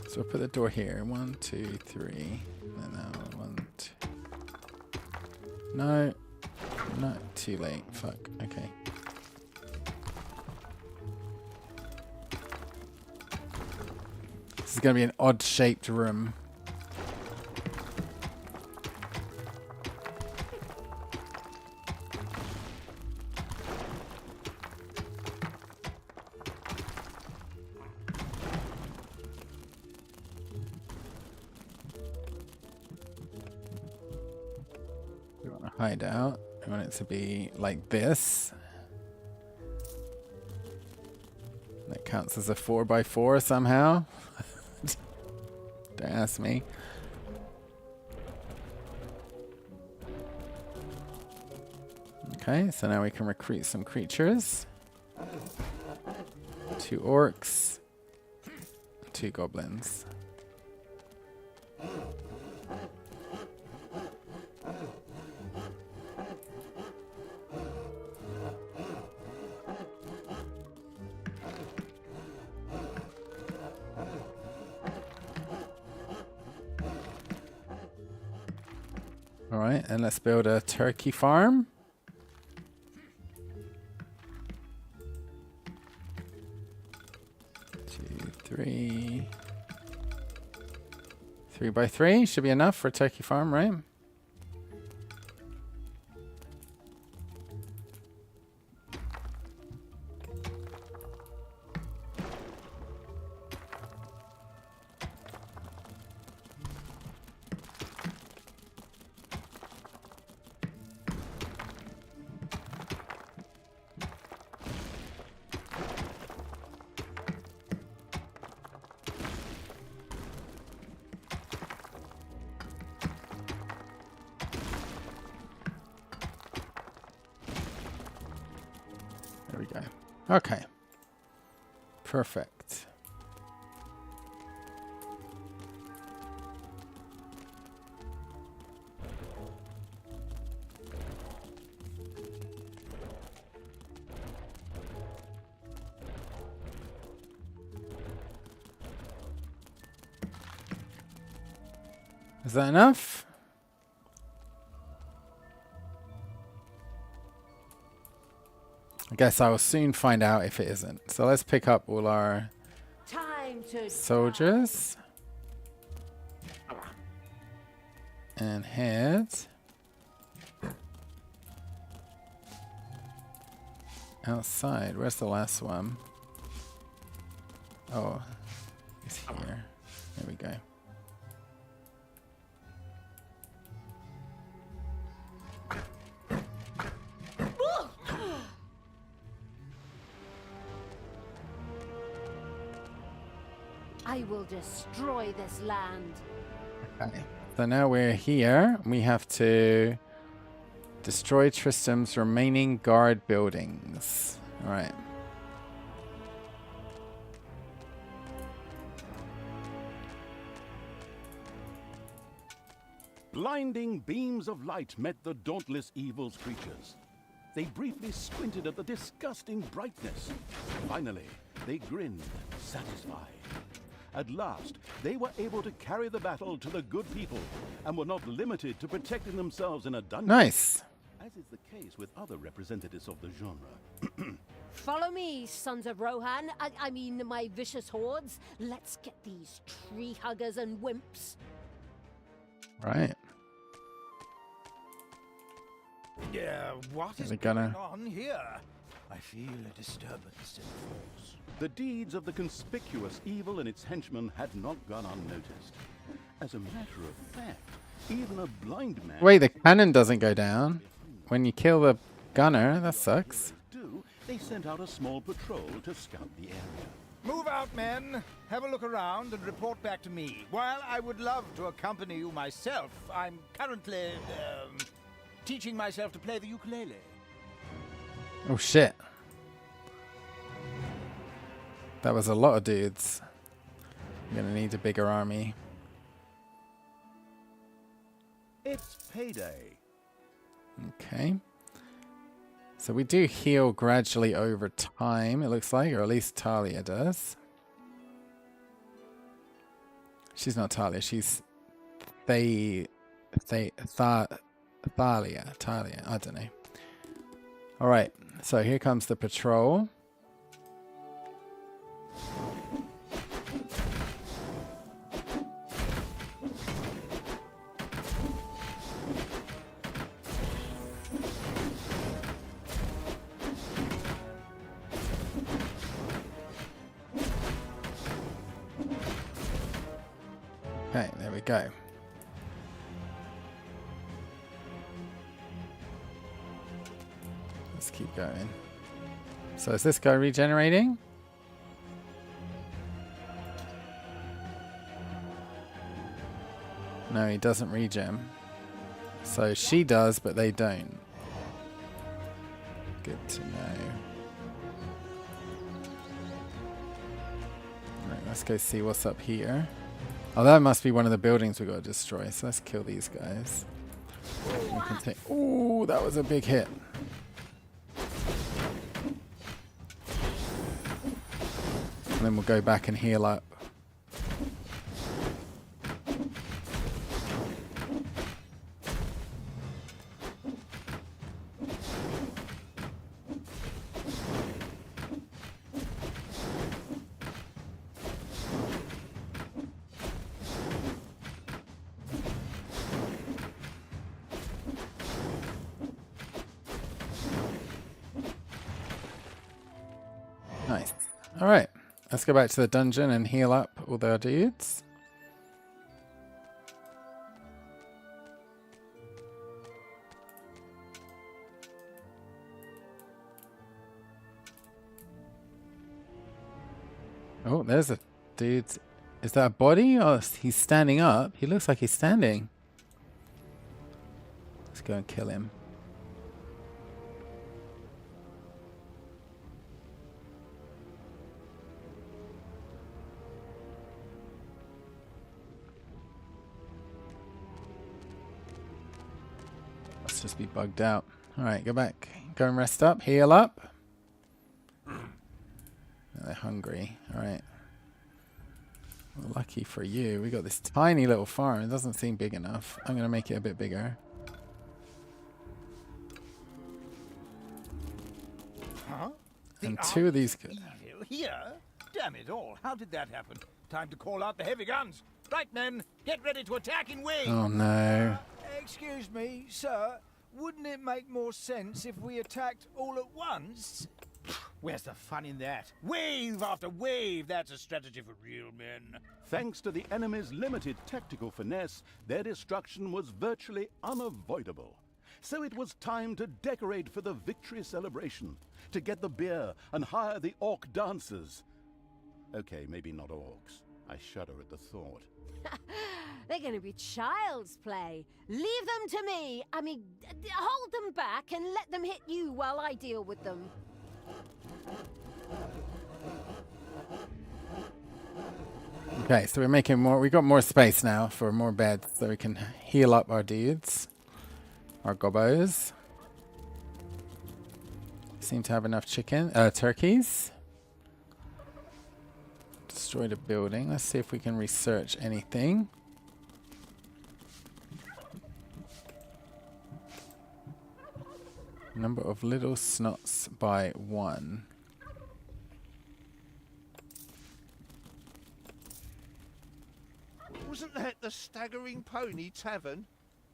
So I'll put the door here. 1, 2, 3. And now 1, 2. No. Not too late. Fuck. Okay. This is going to be an odd shaped room. Hideout. I want it to be like this. That counts as a 4x4 somehow. Don't ask me. Okay, so now we can recruit some creatures. 2 orcs, 2 goblins. Alright, and let's build a turkey farm. Two, 3. 3x3 should be enough for a turkey farm, right? There we go. Okay. Perfect. Is that enough? I guess I will soon find out if it isn't. So let's pick up all our soldiers and head outside. Where's the last one? Oh, it's here. There we go. I will destroy this land. Okay. So now we're here. We have to destroy Tristram's remaining guard buildings. All right. Blinding beams of light met the dauntless evil's creatures. They briefly squinted at the disgusting brightness. Finally, they grinned, satisfied. At last, they were able to carry the battle to the good people and were not limited to protecting themselves in a dungeon. Nice. As is the case with other representatives of the genre. Follow me, sons of Rohan. I mean, my vicious hordes. Let's get these tree huggers and wimps. Right. Yeah, what is We're going gonna- on here? I feel a disturbance in the force. The deeds of the conspicuous evil and its henchmen had not gone unnoticed. As a matter of fact, even a blind man... Wait, the cannon doesn't go down when you kill the gunner. That sucks. They sent out a small patrol to scout the area. Move out, men. Have a look around and report back to me. While I would love to accompany you myself, I'm currently teaching myself to play the ukulele. Oh shit. That was a lot of dudes. I'm gonna need a bigger army. It's payday. Okay. So we do heal gradually over time, it looks like, or at least Talia does. She's not Talia, she's Thalia, I don't know. Alright, so here comes the patrol. Okay, there we go. Let's keep going. So is this guy regenerating? No, he doesn't regen. So she does, but they don't. Good to know. Right, let's go see what's up here. Oh, that must be one of the buildings we got to destroy. So let's kill these guys. We can take. Ooh, that was a big hit. And then we'll go back and heal up. Nice. All right. Let's go back to the dungeon and heal up all their dudes. Oh, there's a dude. Is that a body? Oh, he's standing up. He looks like he's standing. Let's go and kill him. Let's just be bugged out. Alright, go back. Go and rest up. Heal up. They're hungry. Alright. Well, lucky for you, we got this tiny little farm. It doesn't seem big enough. I'm going to make it a bit bigger. Huh? And two of these... Evil here? Damn it all. How did that happen? Time to call out the heavy guns. Right, men. Get ready to attack in wave. Oh, no. Excuse me, sir. Wouldn't it make more sense if we attacked all at once? Where's the fun in that? Wave after wave, that's a strategy for real men. Thanks to the enemy's limited tactical finesse, their destruction was virtually unavoidable. So it was time to decorate for the victory celebration, to get the beer and hire the orc dancers. Okay, maybe not orcs. I shudder at the thought. They're going to be child's play. Leave them to me. I mean, hold them back and let them hit you while I deal with them. Okay, so we're making more. We got more space now for more beds, so we can heal up our dudes, our gobbos. Seem to have enough turkeys. Destroyed a building. Let's see if we can research anything. Number of little snots by 1. Wasn't that the Staggering Pony Tavern?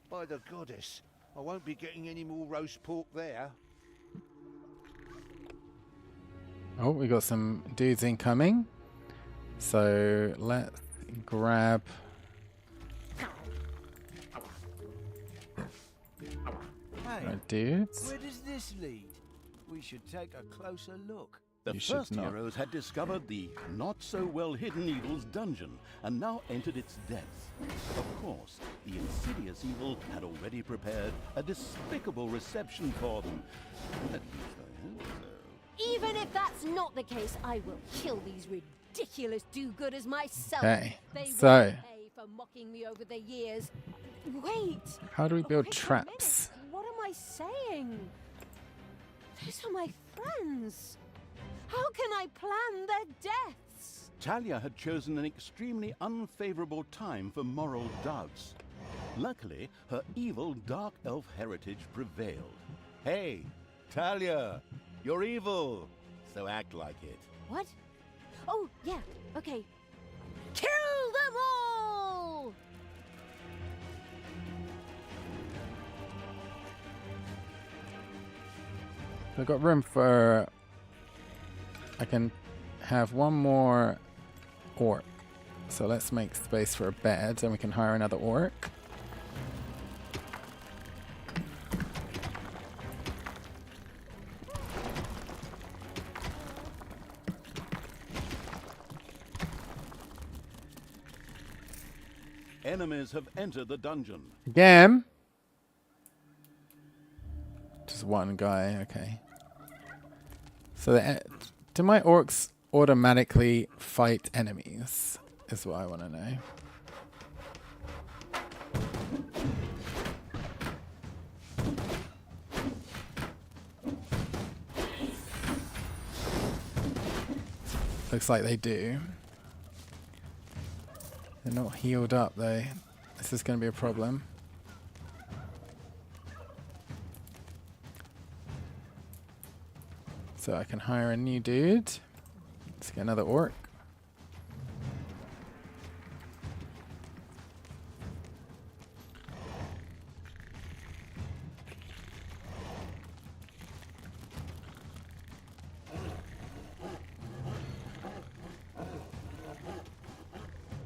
By the goddess, I won't be getting any more roast pork there. Oh, we got some dudes incoming. So let's grab. Hey, Our dudes. where does this lead? We should take a closer look. The You should first not. heroes had discovered the not-so-well-hidden evil's dungeon and now entered its depths. Of course, the insidious evil had already prepared a despicable reception for them. At least I hope so. Even if that's not the case, I will kill these ridiculous do-gooders myself. Okay, They so- will pay for mocking me over the years. Wait. How do we build Wait a traps? minute. What am I saying? Those are my friends. How can I plan their deaths? Talia had chosen an extremely unfavorable time for moral doubts. Luckily, her evil dark elf heritage prevailed. Hey, Talia, you're evil, so act like it. What? Oh, yeah, okay. Kill them all! I've got room for. I can have one more orc. So let's make space for a bed, and we can hire another orc. Enemies have entered the dungeon. Again. Just one guy, okay. So do my orcs automatically fight enemies? Is what I want to know. Looks like they do. They're not healed up though. This is going to be a problem. So I can hire a new dude. Let's get another orc.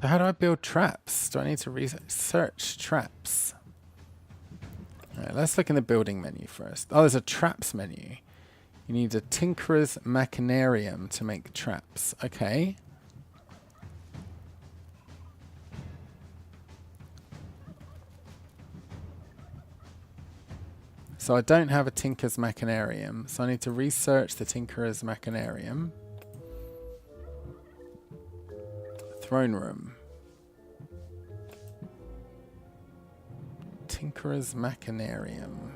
So how do I build traps? Do I need to research traps? Alright, let's look in the building menu first. Oh, there's a traps menu. You need a Tinkerer's Machinarium to make traps. Okay. So I don't have a Tinker's Machinarium, so I need to research the Tinkerer's Machinarium. Throne room. Tinkerer's Machinarium.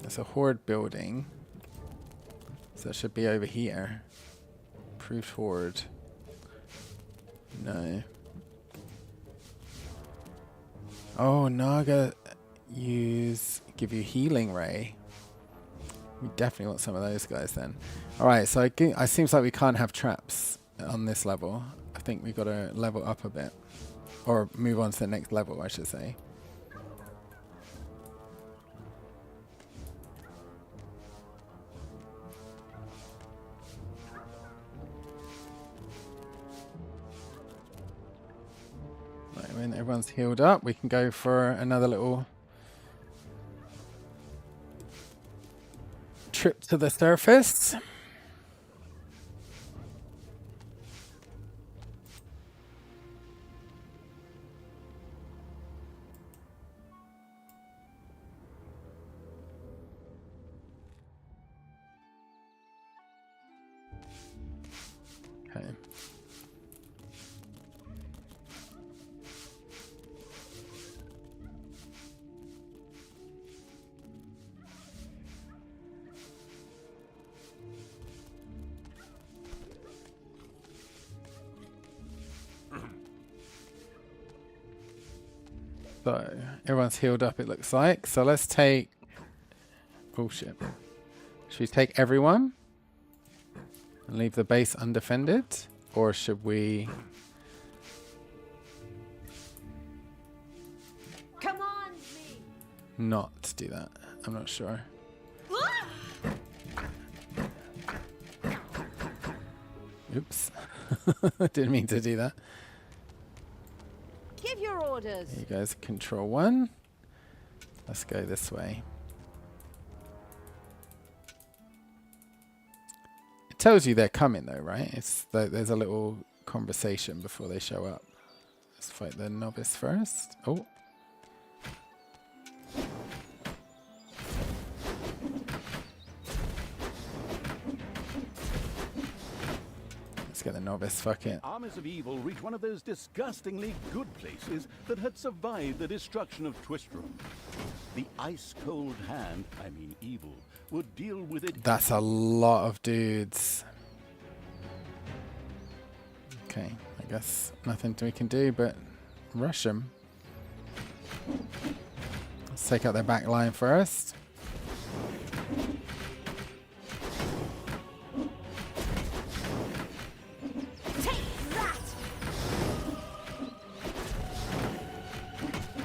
There's a horde building. So it should be over here. Approved horde. No. Oh, Naga give you healing ray. We definitely want some of those guys then. Alright, so it seems like we can't have traps on this level. I think we've got to level up a bit. Or move on to the next level, I should say. When everyone's healed up, we can go for another little trip to the surface. Okay. So everyone's healed up, it looks like. So let's take... Oh shit. Should we take everyone and leave the base undefended? Or should we... Come on, me. not do that? I'm not sure. Oops. Didn't mean to do that. Give your orders. There you guys, control 1. Let's go this way. It tells you they're coming though, right? It's there's a little conversation before they show up. Let's fight the novice first. Oh. Let's get the novice, fuck it. Armies of Evil reach one of those disgustingly good places that had survived the destruction of Twistrum. The ice-cold hand, I mean evil, would deal with it. That's a lot of dudes. Okay, I guess nothing we can do but rush them. Let's take out their back line first. Take that!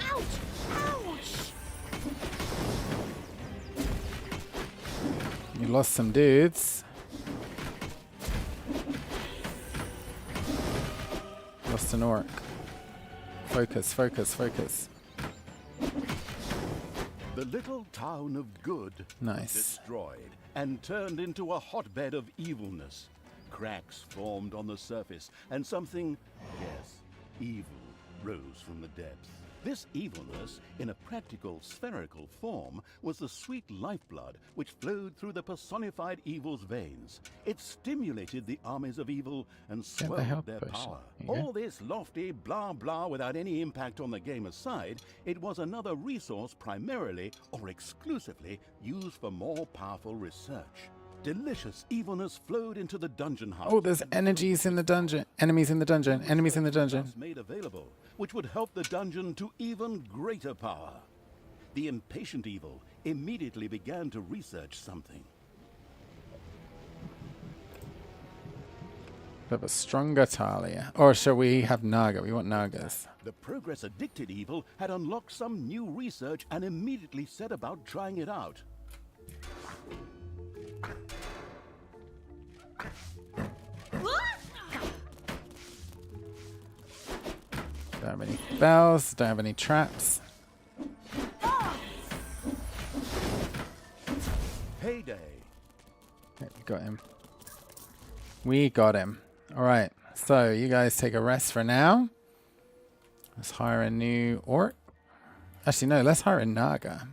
Ouch! Ouch! You lost some dudes. Lost an orc. Focus, focus, focus. The little town of Good Nice. was destroyed and turned into a hotbed of evilness. Cracks formed on the surface, and something, yes, evil, rose from the depths. This evilness, in a practical spherical form, was the sweet lifeblood which flowed through the personified evil's veins. It stimulated the armies of evil and the swelled health their potion. power. There you go. All this lofty blah blah without any impact on the game aside, it was another resource primarily or exclusively used for more powerful research. Delicious evilness flowed into the dungeon house. Oh, there's energies in the dungeon. Enemies in the dungeon. Enemies in the dungeon. Made available, which would help the dungeon to even greater power. The impatient evil immediately began to research something. We have a stronger Talia. Or shall we have Naga? We want Nagas. The progress-addicted evil had unlocked some new research and immediately set about trying it out. Don't have any bells. Don't have any traps. Payday. Okay, we got him. We got him. Alright. So, you guys take a rest for now. Let's hire a new orc. Actually, no. Let's hire a Naga.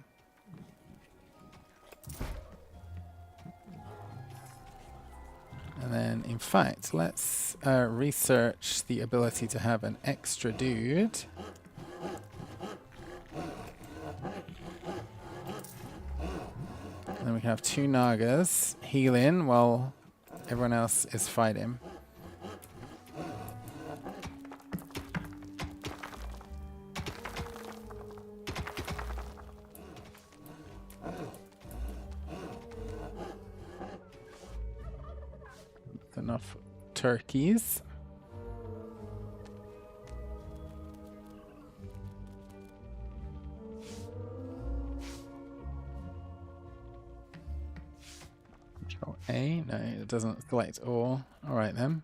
And then, in fact, let's research the ability to have an extra dude. And then we can have 2 Nagas heal in while everyone else is fighting. Enough turkeys. Control A. No, it doesn't select all. All right then.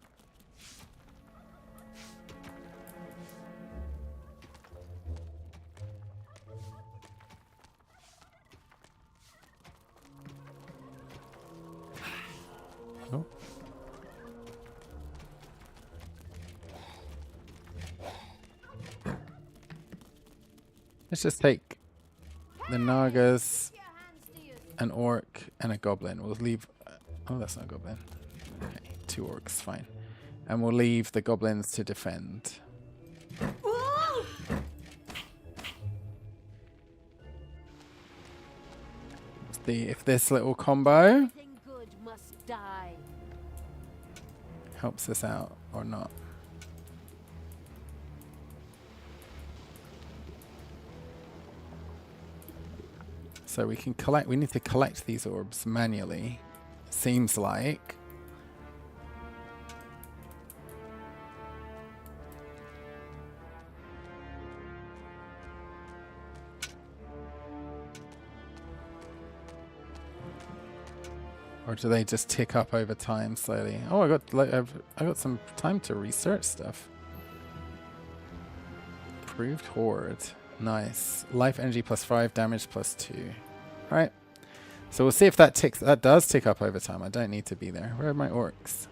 Let's just take the Nagas, an orc, and a goblin. We'll leave... Oh, that's not a goblin. Okay, 2 orcs, fine. And we'll leave the goblins to defend. See if this little combo Nothing good must die. helps us out or not. So we can collect, we need to collect these orbs manually, seems like. Or do they just tick up over time slowly? Oh, I got some time to research stuff. Improved horde. Nice. Life energy +5, damage +2. Right. So we'll see if that ticks. That does tick up over time. I don't need to be there. Where are my orcs?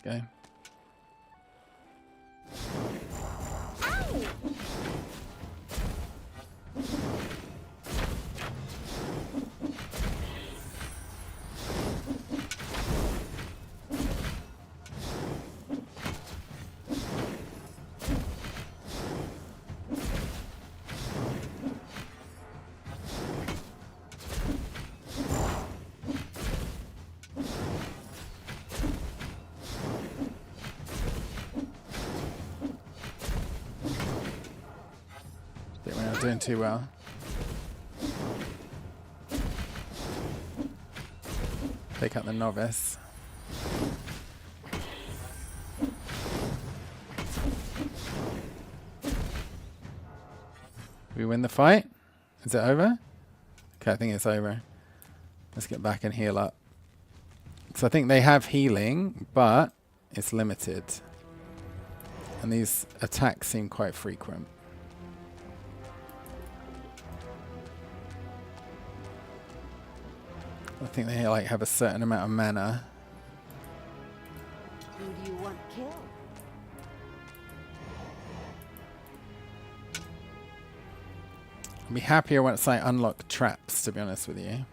Here we go. We're not doing too well. Take out the novice. We win the fight? Is it over? Okay, I think it's over. Let's get back and heal up. So I think they have healing, but it's limited. And these attacks seem quite frequent. I think they like have a certain amount of mana. Who do you want killed? I'll be happier once I unlock traps, to be honest with you. Here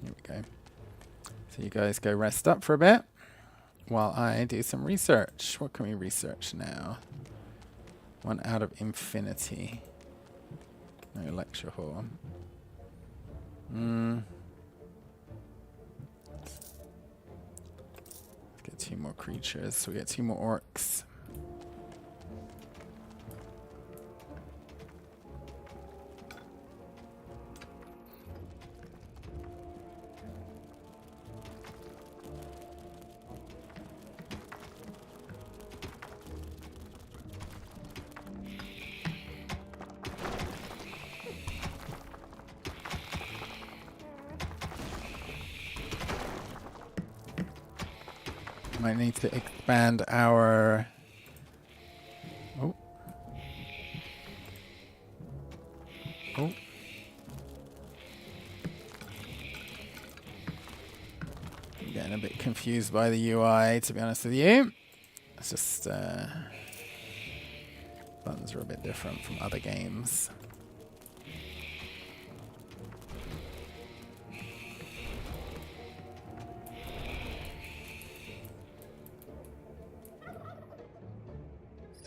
we go. So you guys go rest up for a bit while I do some research. What can we research now? 1 out of infinity. No lecture hall. Let's get 2 more creatures. So we get 2 more orcs. Might need to expand our... Oh. Oh. I'm getting a bit confused by the UI, to be honest with you. It's just... buttons are a bit different from other games.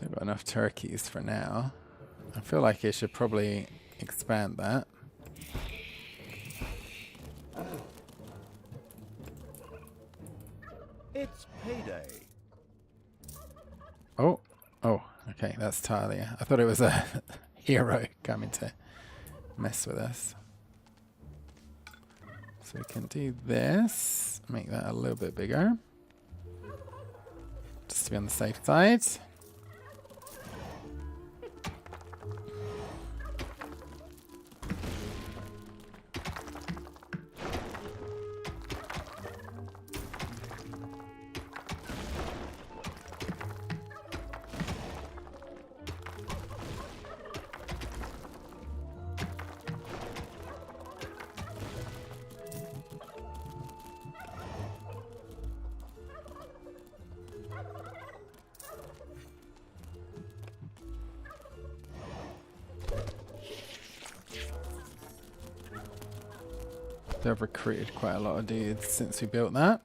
I've got enough turkeys for now. I feel like I should probably expand that. It's payday. Oh, oh, okay, that's Talia. I thought it was a hero coming to mess with us. So we can do this, make that a little bit bigger, just to be on the safe side. They've recruited quite a lot of dudes since we built that.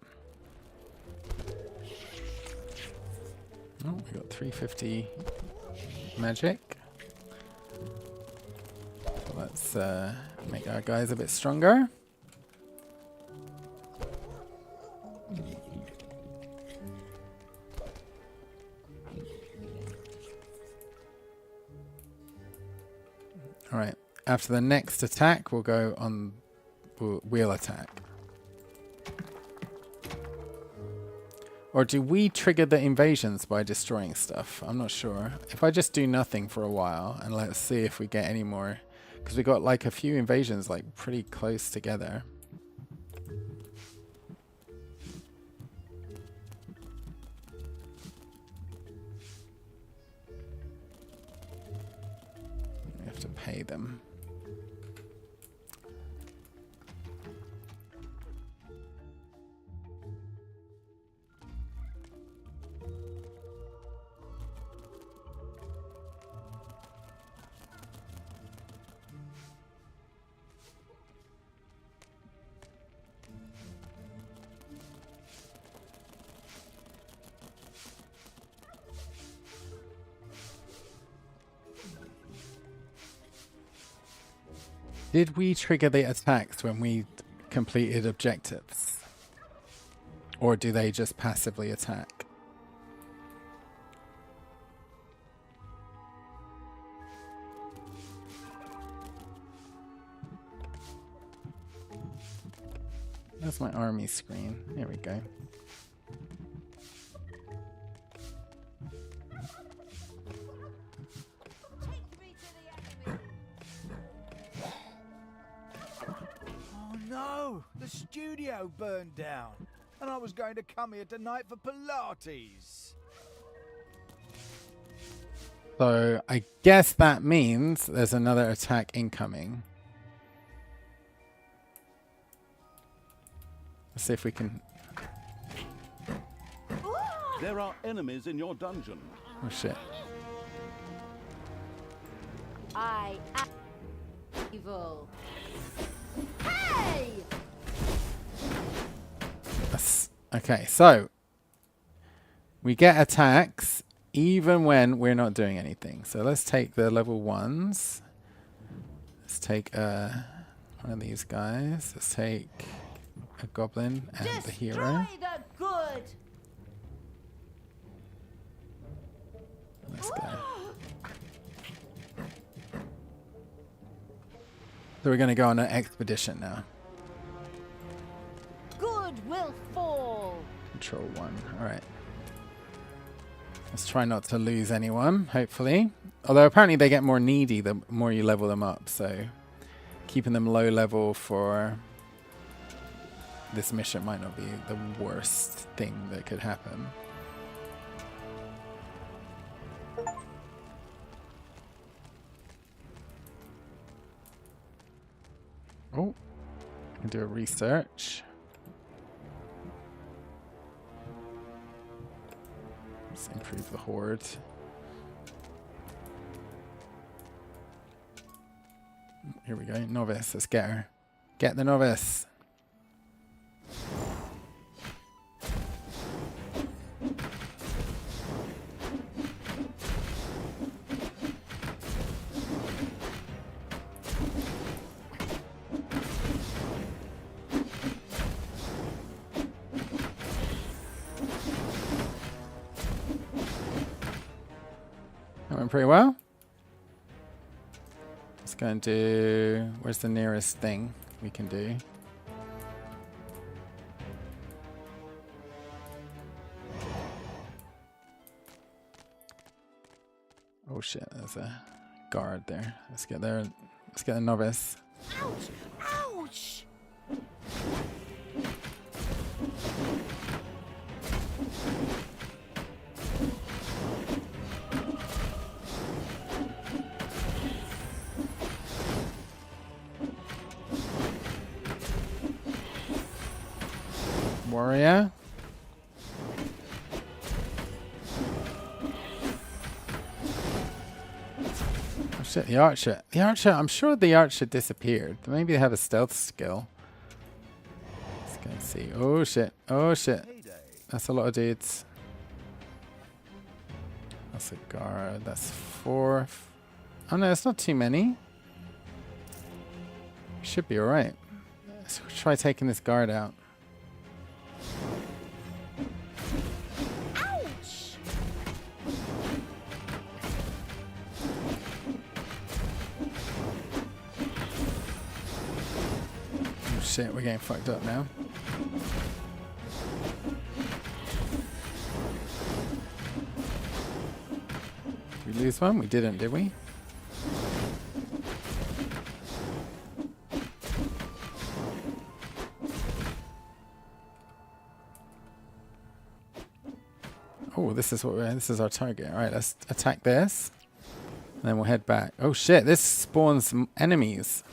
Oh, we got 350 magic. So let's make our guys a bit stronger. Alright, after the next attack, we'll go on wheel attack. Or do we trigger the invasions by destroying stuff? I'm not sure. If I just do nothing for a while and let's see if we get any more. Because we got like a few invasions like pretty close together. We have to pay them. Did we trigger the attacks when we completed objectives? Or do they just passively attack? That's my army screen. There we go. No, the studio burned down, and I was going to come here tonight for Pilates. So I guess that means there's another attack incoming. Let's see if we can... There are enemies in your dungeon. Oh shit. I am evil. Hey! Okay, so we get attacks even when we're not doing anything. So let's take the level 1s. Let's take one of these guys. Let's take a goblin and the hero. The good. Let's go. So we're going to go on an expedition now. Good will fall. Control 1. Alright. Let's try not to lose anyone, hopefully. Although apparently they get more needy the more you level them up, so keeping them low level for this mission might not be the worst thing that could happen. Oh, I can do a research. Let's improve the horde. Here we go, novice. Let's get her. Get the novice. That went pretty well. Let's go and do... Where's the nearest thing we can do? Oh shit, there's a guard there. Let's get there. Let's get a novice. Ouch! Ouch! Warrior. Oh shit, the archer. The archer, I'm sure the archer disappeared. Maybe they have a stealth skill. Let's see. Oh shit. Oh shit. That's a lot of dudes. That's a guard. That's 4. Oh no, it's not too many. Should be alright. Let's try taking this guard out. Ouch! Oh shit, we're getting fucked up now. Did we lose one? We didn't, did we? Oh, this is our target. All right, let's attack this, and then we'll head back. Oh shit! This spawns enemies.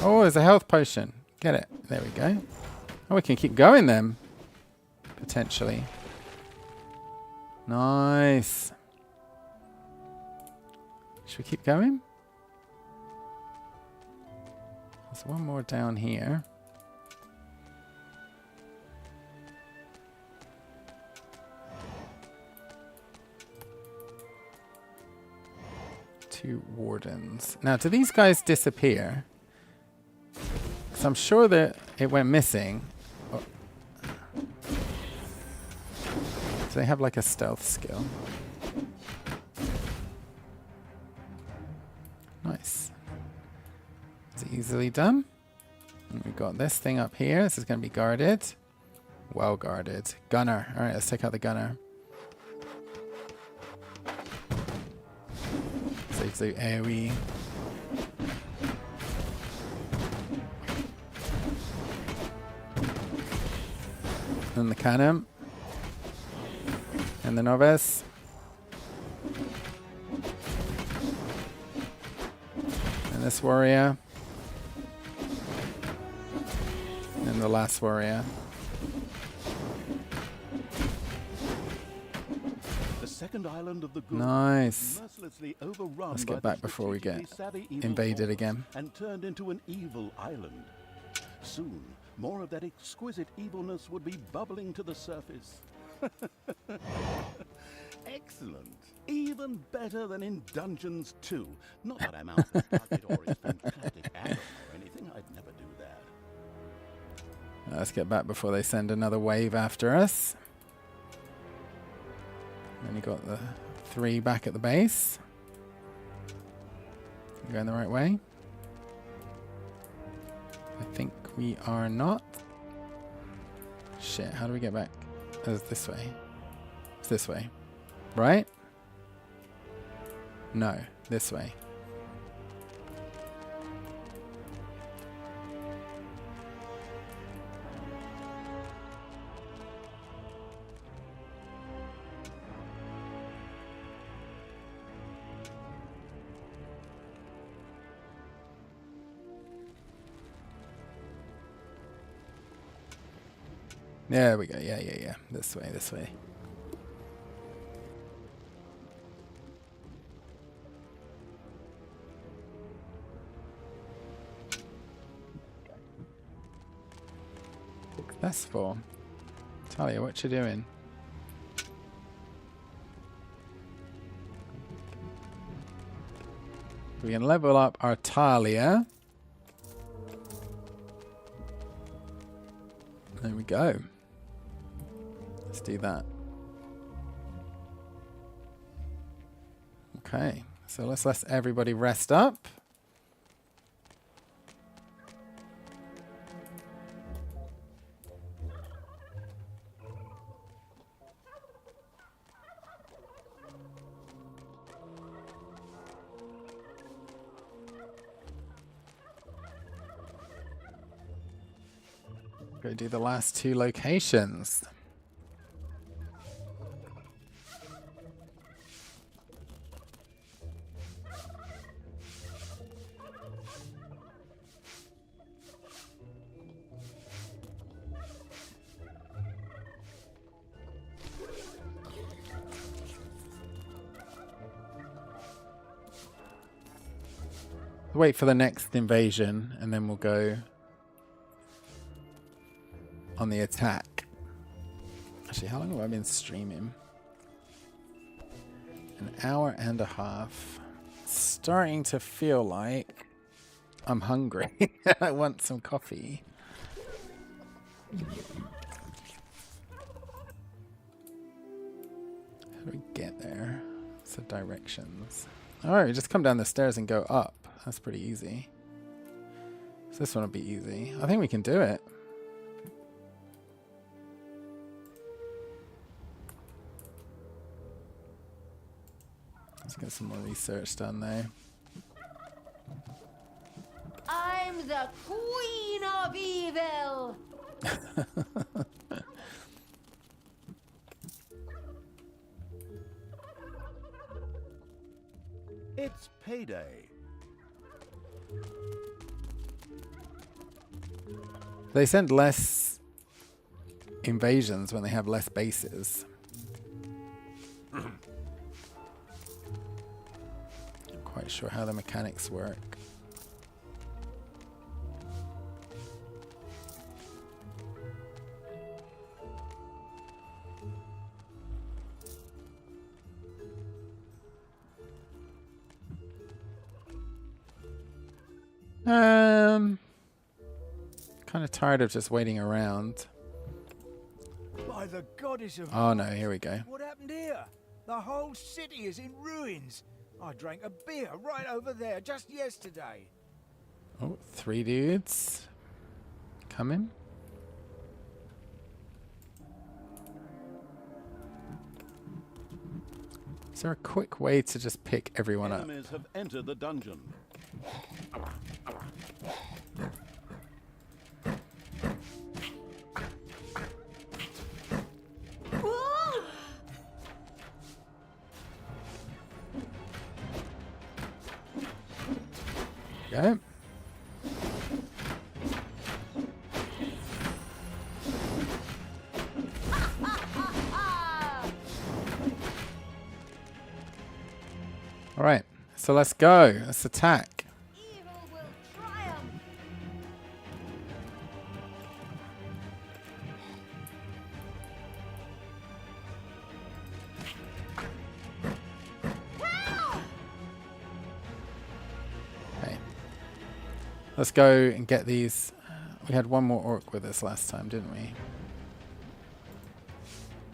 Oh, there's a health potion. Get it. There we go. Oh, we can keep going then. Potentially. Nice. Should we keep going? There's one more down here. Two wardens. Now, do these guys disappear? Because I'm sure that it went missing. Oh. Do they have like a stealth skill? Nice. It's easily done. And we've got this thing up here. This is going to be guarded. Well guarded. Gunner. All right, let's take out the gunner. Saves the AoE. And the cannon. And the novice. And this warrior. And the last warrior. The second island of the Goon Nice. mercilessly overrun Let's by get the back before we get strategically savvy evil invaded force again. and turned into an evil island. Soon, more of that exquisite evilness would be bubbling to the surface. Excellent. Even better than in Dungeons 2. Not that I'm out for bucket or his fantastic arrow or anything. I'd never do that. Let's get back before they send another wave after us. Then you got the 3 back at the base. You going the right way? I think we are not. Shit, how do we get back? It's this way. It's this way. Right? No, this way. There we go. Yeah. This way, this way. Successful. Talia, what you doing? We can level up our Talia. There we go. Let's do that. Okay, so let's let everybody rest up. Go do the last 2 locations. Wait for the next invasion, and then we'll go on the attack. Actually, how long have I been streaming? An hour and a half. Starting to feel like I'm hungry. I want some coffee. How do we get there? What's the directions? Alright, we just come down the stairs and go up. That's pretty easy. So this one will be easy. I think we can do it. Let's get some more research done there. I'm the Queen of Evil! It's payday. They send less invasions when they have less bases. Not quite sure how the mechanics work. Kind of tired of just waiting around. By the goddess of... Oh no, here we go. What happened here? The whole city is in ruins. I drank a beer right over there just yesterday. Oh, 3 dudes. Coming. Is there a quick way to just pick everyone up? Enemies have entered the dungeon. Okay. All right, so let's go. Let's attack. Evil will triumph! Okay. Let's go and get these. We had one more orc with us last time, didn't we?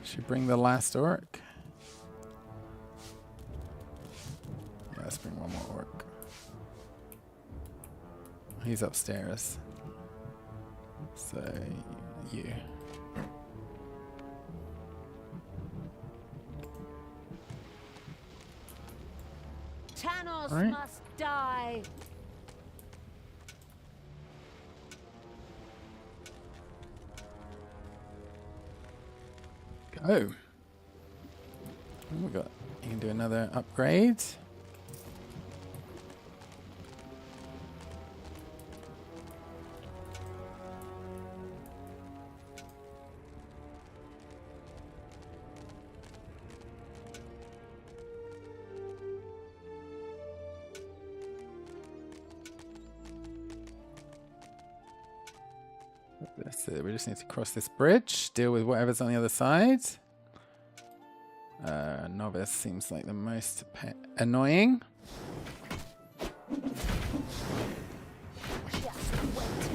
Should we bring the last orc? Yeah, let's bring one more orc. He's upstairs. So, you. Tanos Right. must die! Go. Oh, we got. You can do another upgrade. That's it. We just need to cross this bridge, deal with whatever's on the other side. Novice seems like the most annoying. Just wait.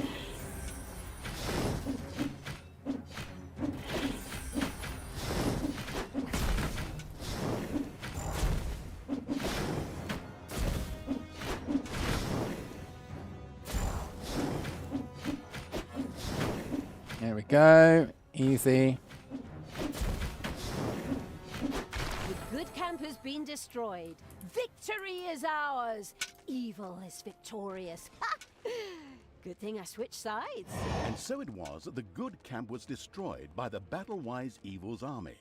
There we go. Easy. The good camp has been destroyed. Victory is ours. Evil is victorious. Good thing I switched sides. And so it was that the good camp was destroyed by the battle-wise Evil's army.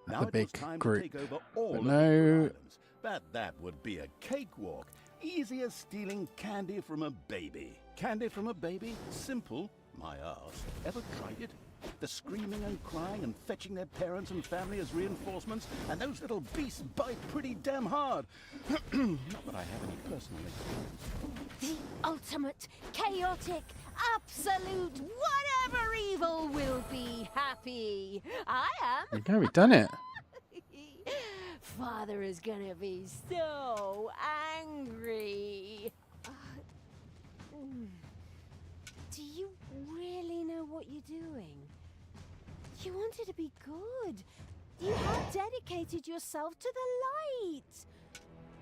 Now The it big was time group. to take over all But of no- the Evil Islands. But that would be a cakewalk. Easy as stealing candy from a baby. Candy from a baby? Simple. My ass. Ever tried it? The screaming and crying and fetching their parents and family as reinforcements, and those little beasts bite pretty damn hard. Not that I have any personal experience. The ultimate, chaotic, absolute, whatever evil will be happy. I am. There you go, we've done it. Father is gonna be so angry. Do you really know what you're doing? You wanted to be good. You have dedicated yourself to the light.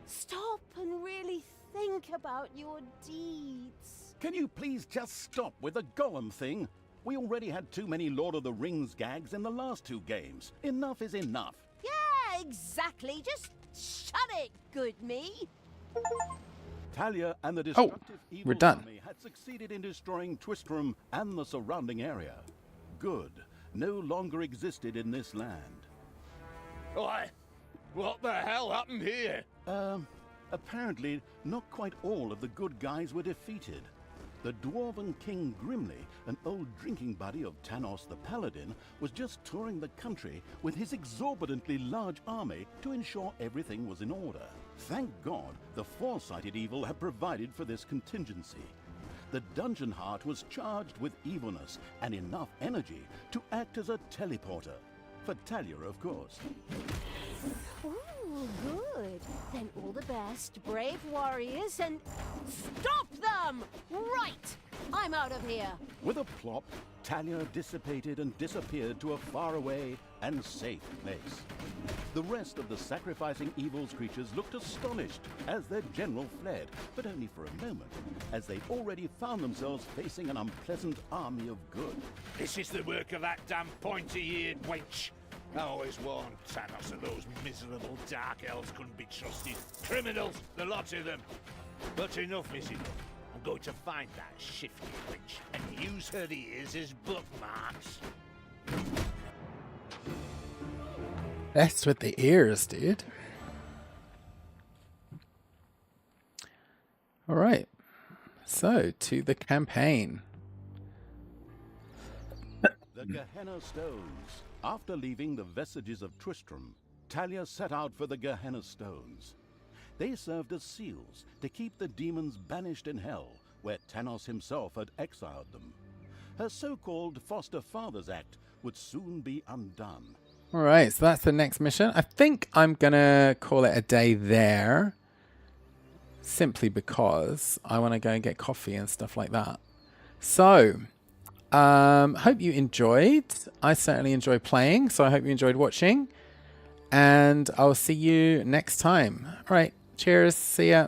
Stop and really think about your deeds. Can you please just stop with the golem thing? We already had too many Lord of the Rings gags in the last 2 games. Enough is enough. Yeah, exactly. Just shut it, good me. Talia and the destructive evil we're done. army had succeeded in destroying Twistram and the surrounding area. Good no longer existed in this land. Why, what the hell happened here? Apparently, not quite all of the good guys were defeated. The Dwarven King Grimly, an old drinking buddy of Tanos the Paladin, was just touring the country with his exorbitantly large army to ensure everything was in order. Thank God, the foresighted evil had provided for this contingency. The Dungeon Heart was charged with evilness and enough energy to act as a teleporter. For Talia, of course. Ooh, good. Then all the best, brave warriors, and stop them! Right! I'm out of here. With a plop, Talia dissipated and disappeared to a faraway and safe place. The rest of the sacrificing evil's creatures looked astonished as their general fled, but only for a moment, as they already found themselves facing an unpleasant army of good. This is the work of that damn pointy-eared wench. I always warned Tanos that those miserable dark elves couldn't be trusted. Criminals, the lot of them. But enough is enough. I'm going to find that shifty wench and use her ears as bookmarks. Best with the ears, dude. All right. So, to the campaign. The Gehenna Stones. After leaving the vestiges of Tristram, Talia set out for the Gehenna Stones. They served as seals to keep the demons banished in hell, where Tanos himself had exiled them. Her so-called Foster Fathers Act would soon be undone. All right, so that's the next mission. I think I'm going to call it a day there, simply because I want to go and get coffee and stuff like that. So, hope you enjoyed. I certainly enjoyed playing, so I hope you enjoyed watching. And I'll see you next time. All right, cheers. See ya.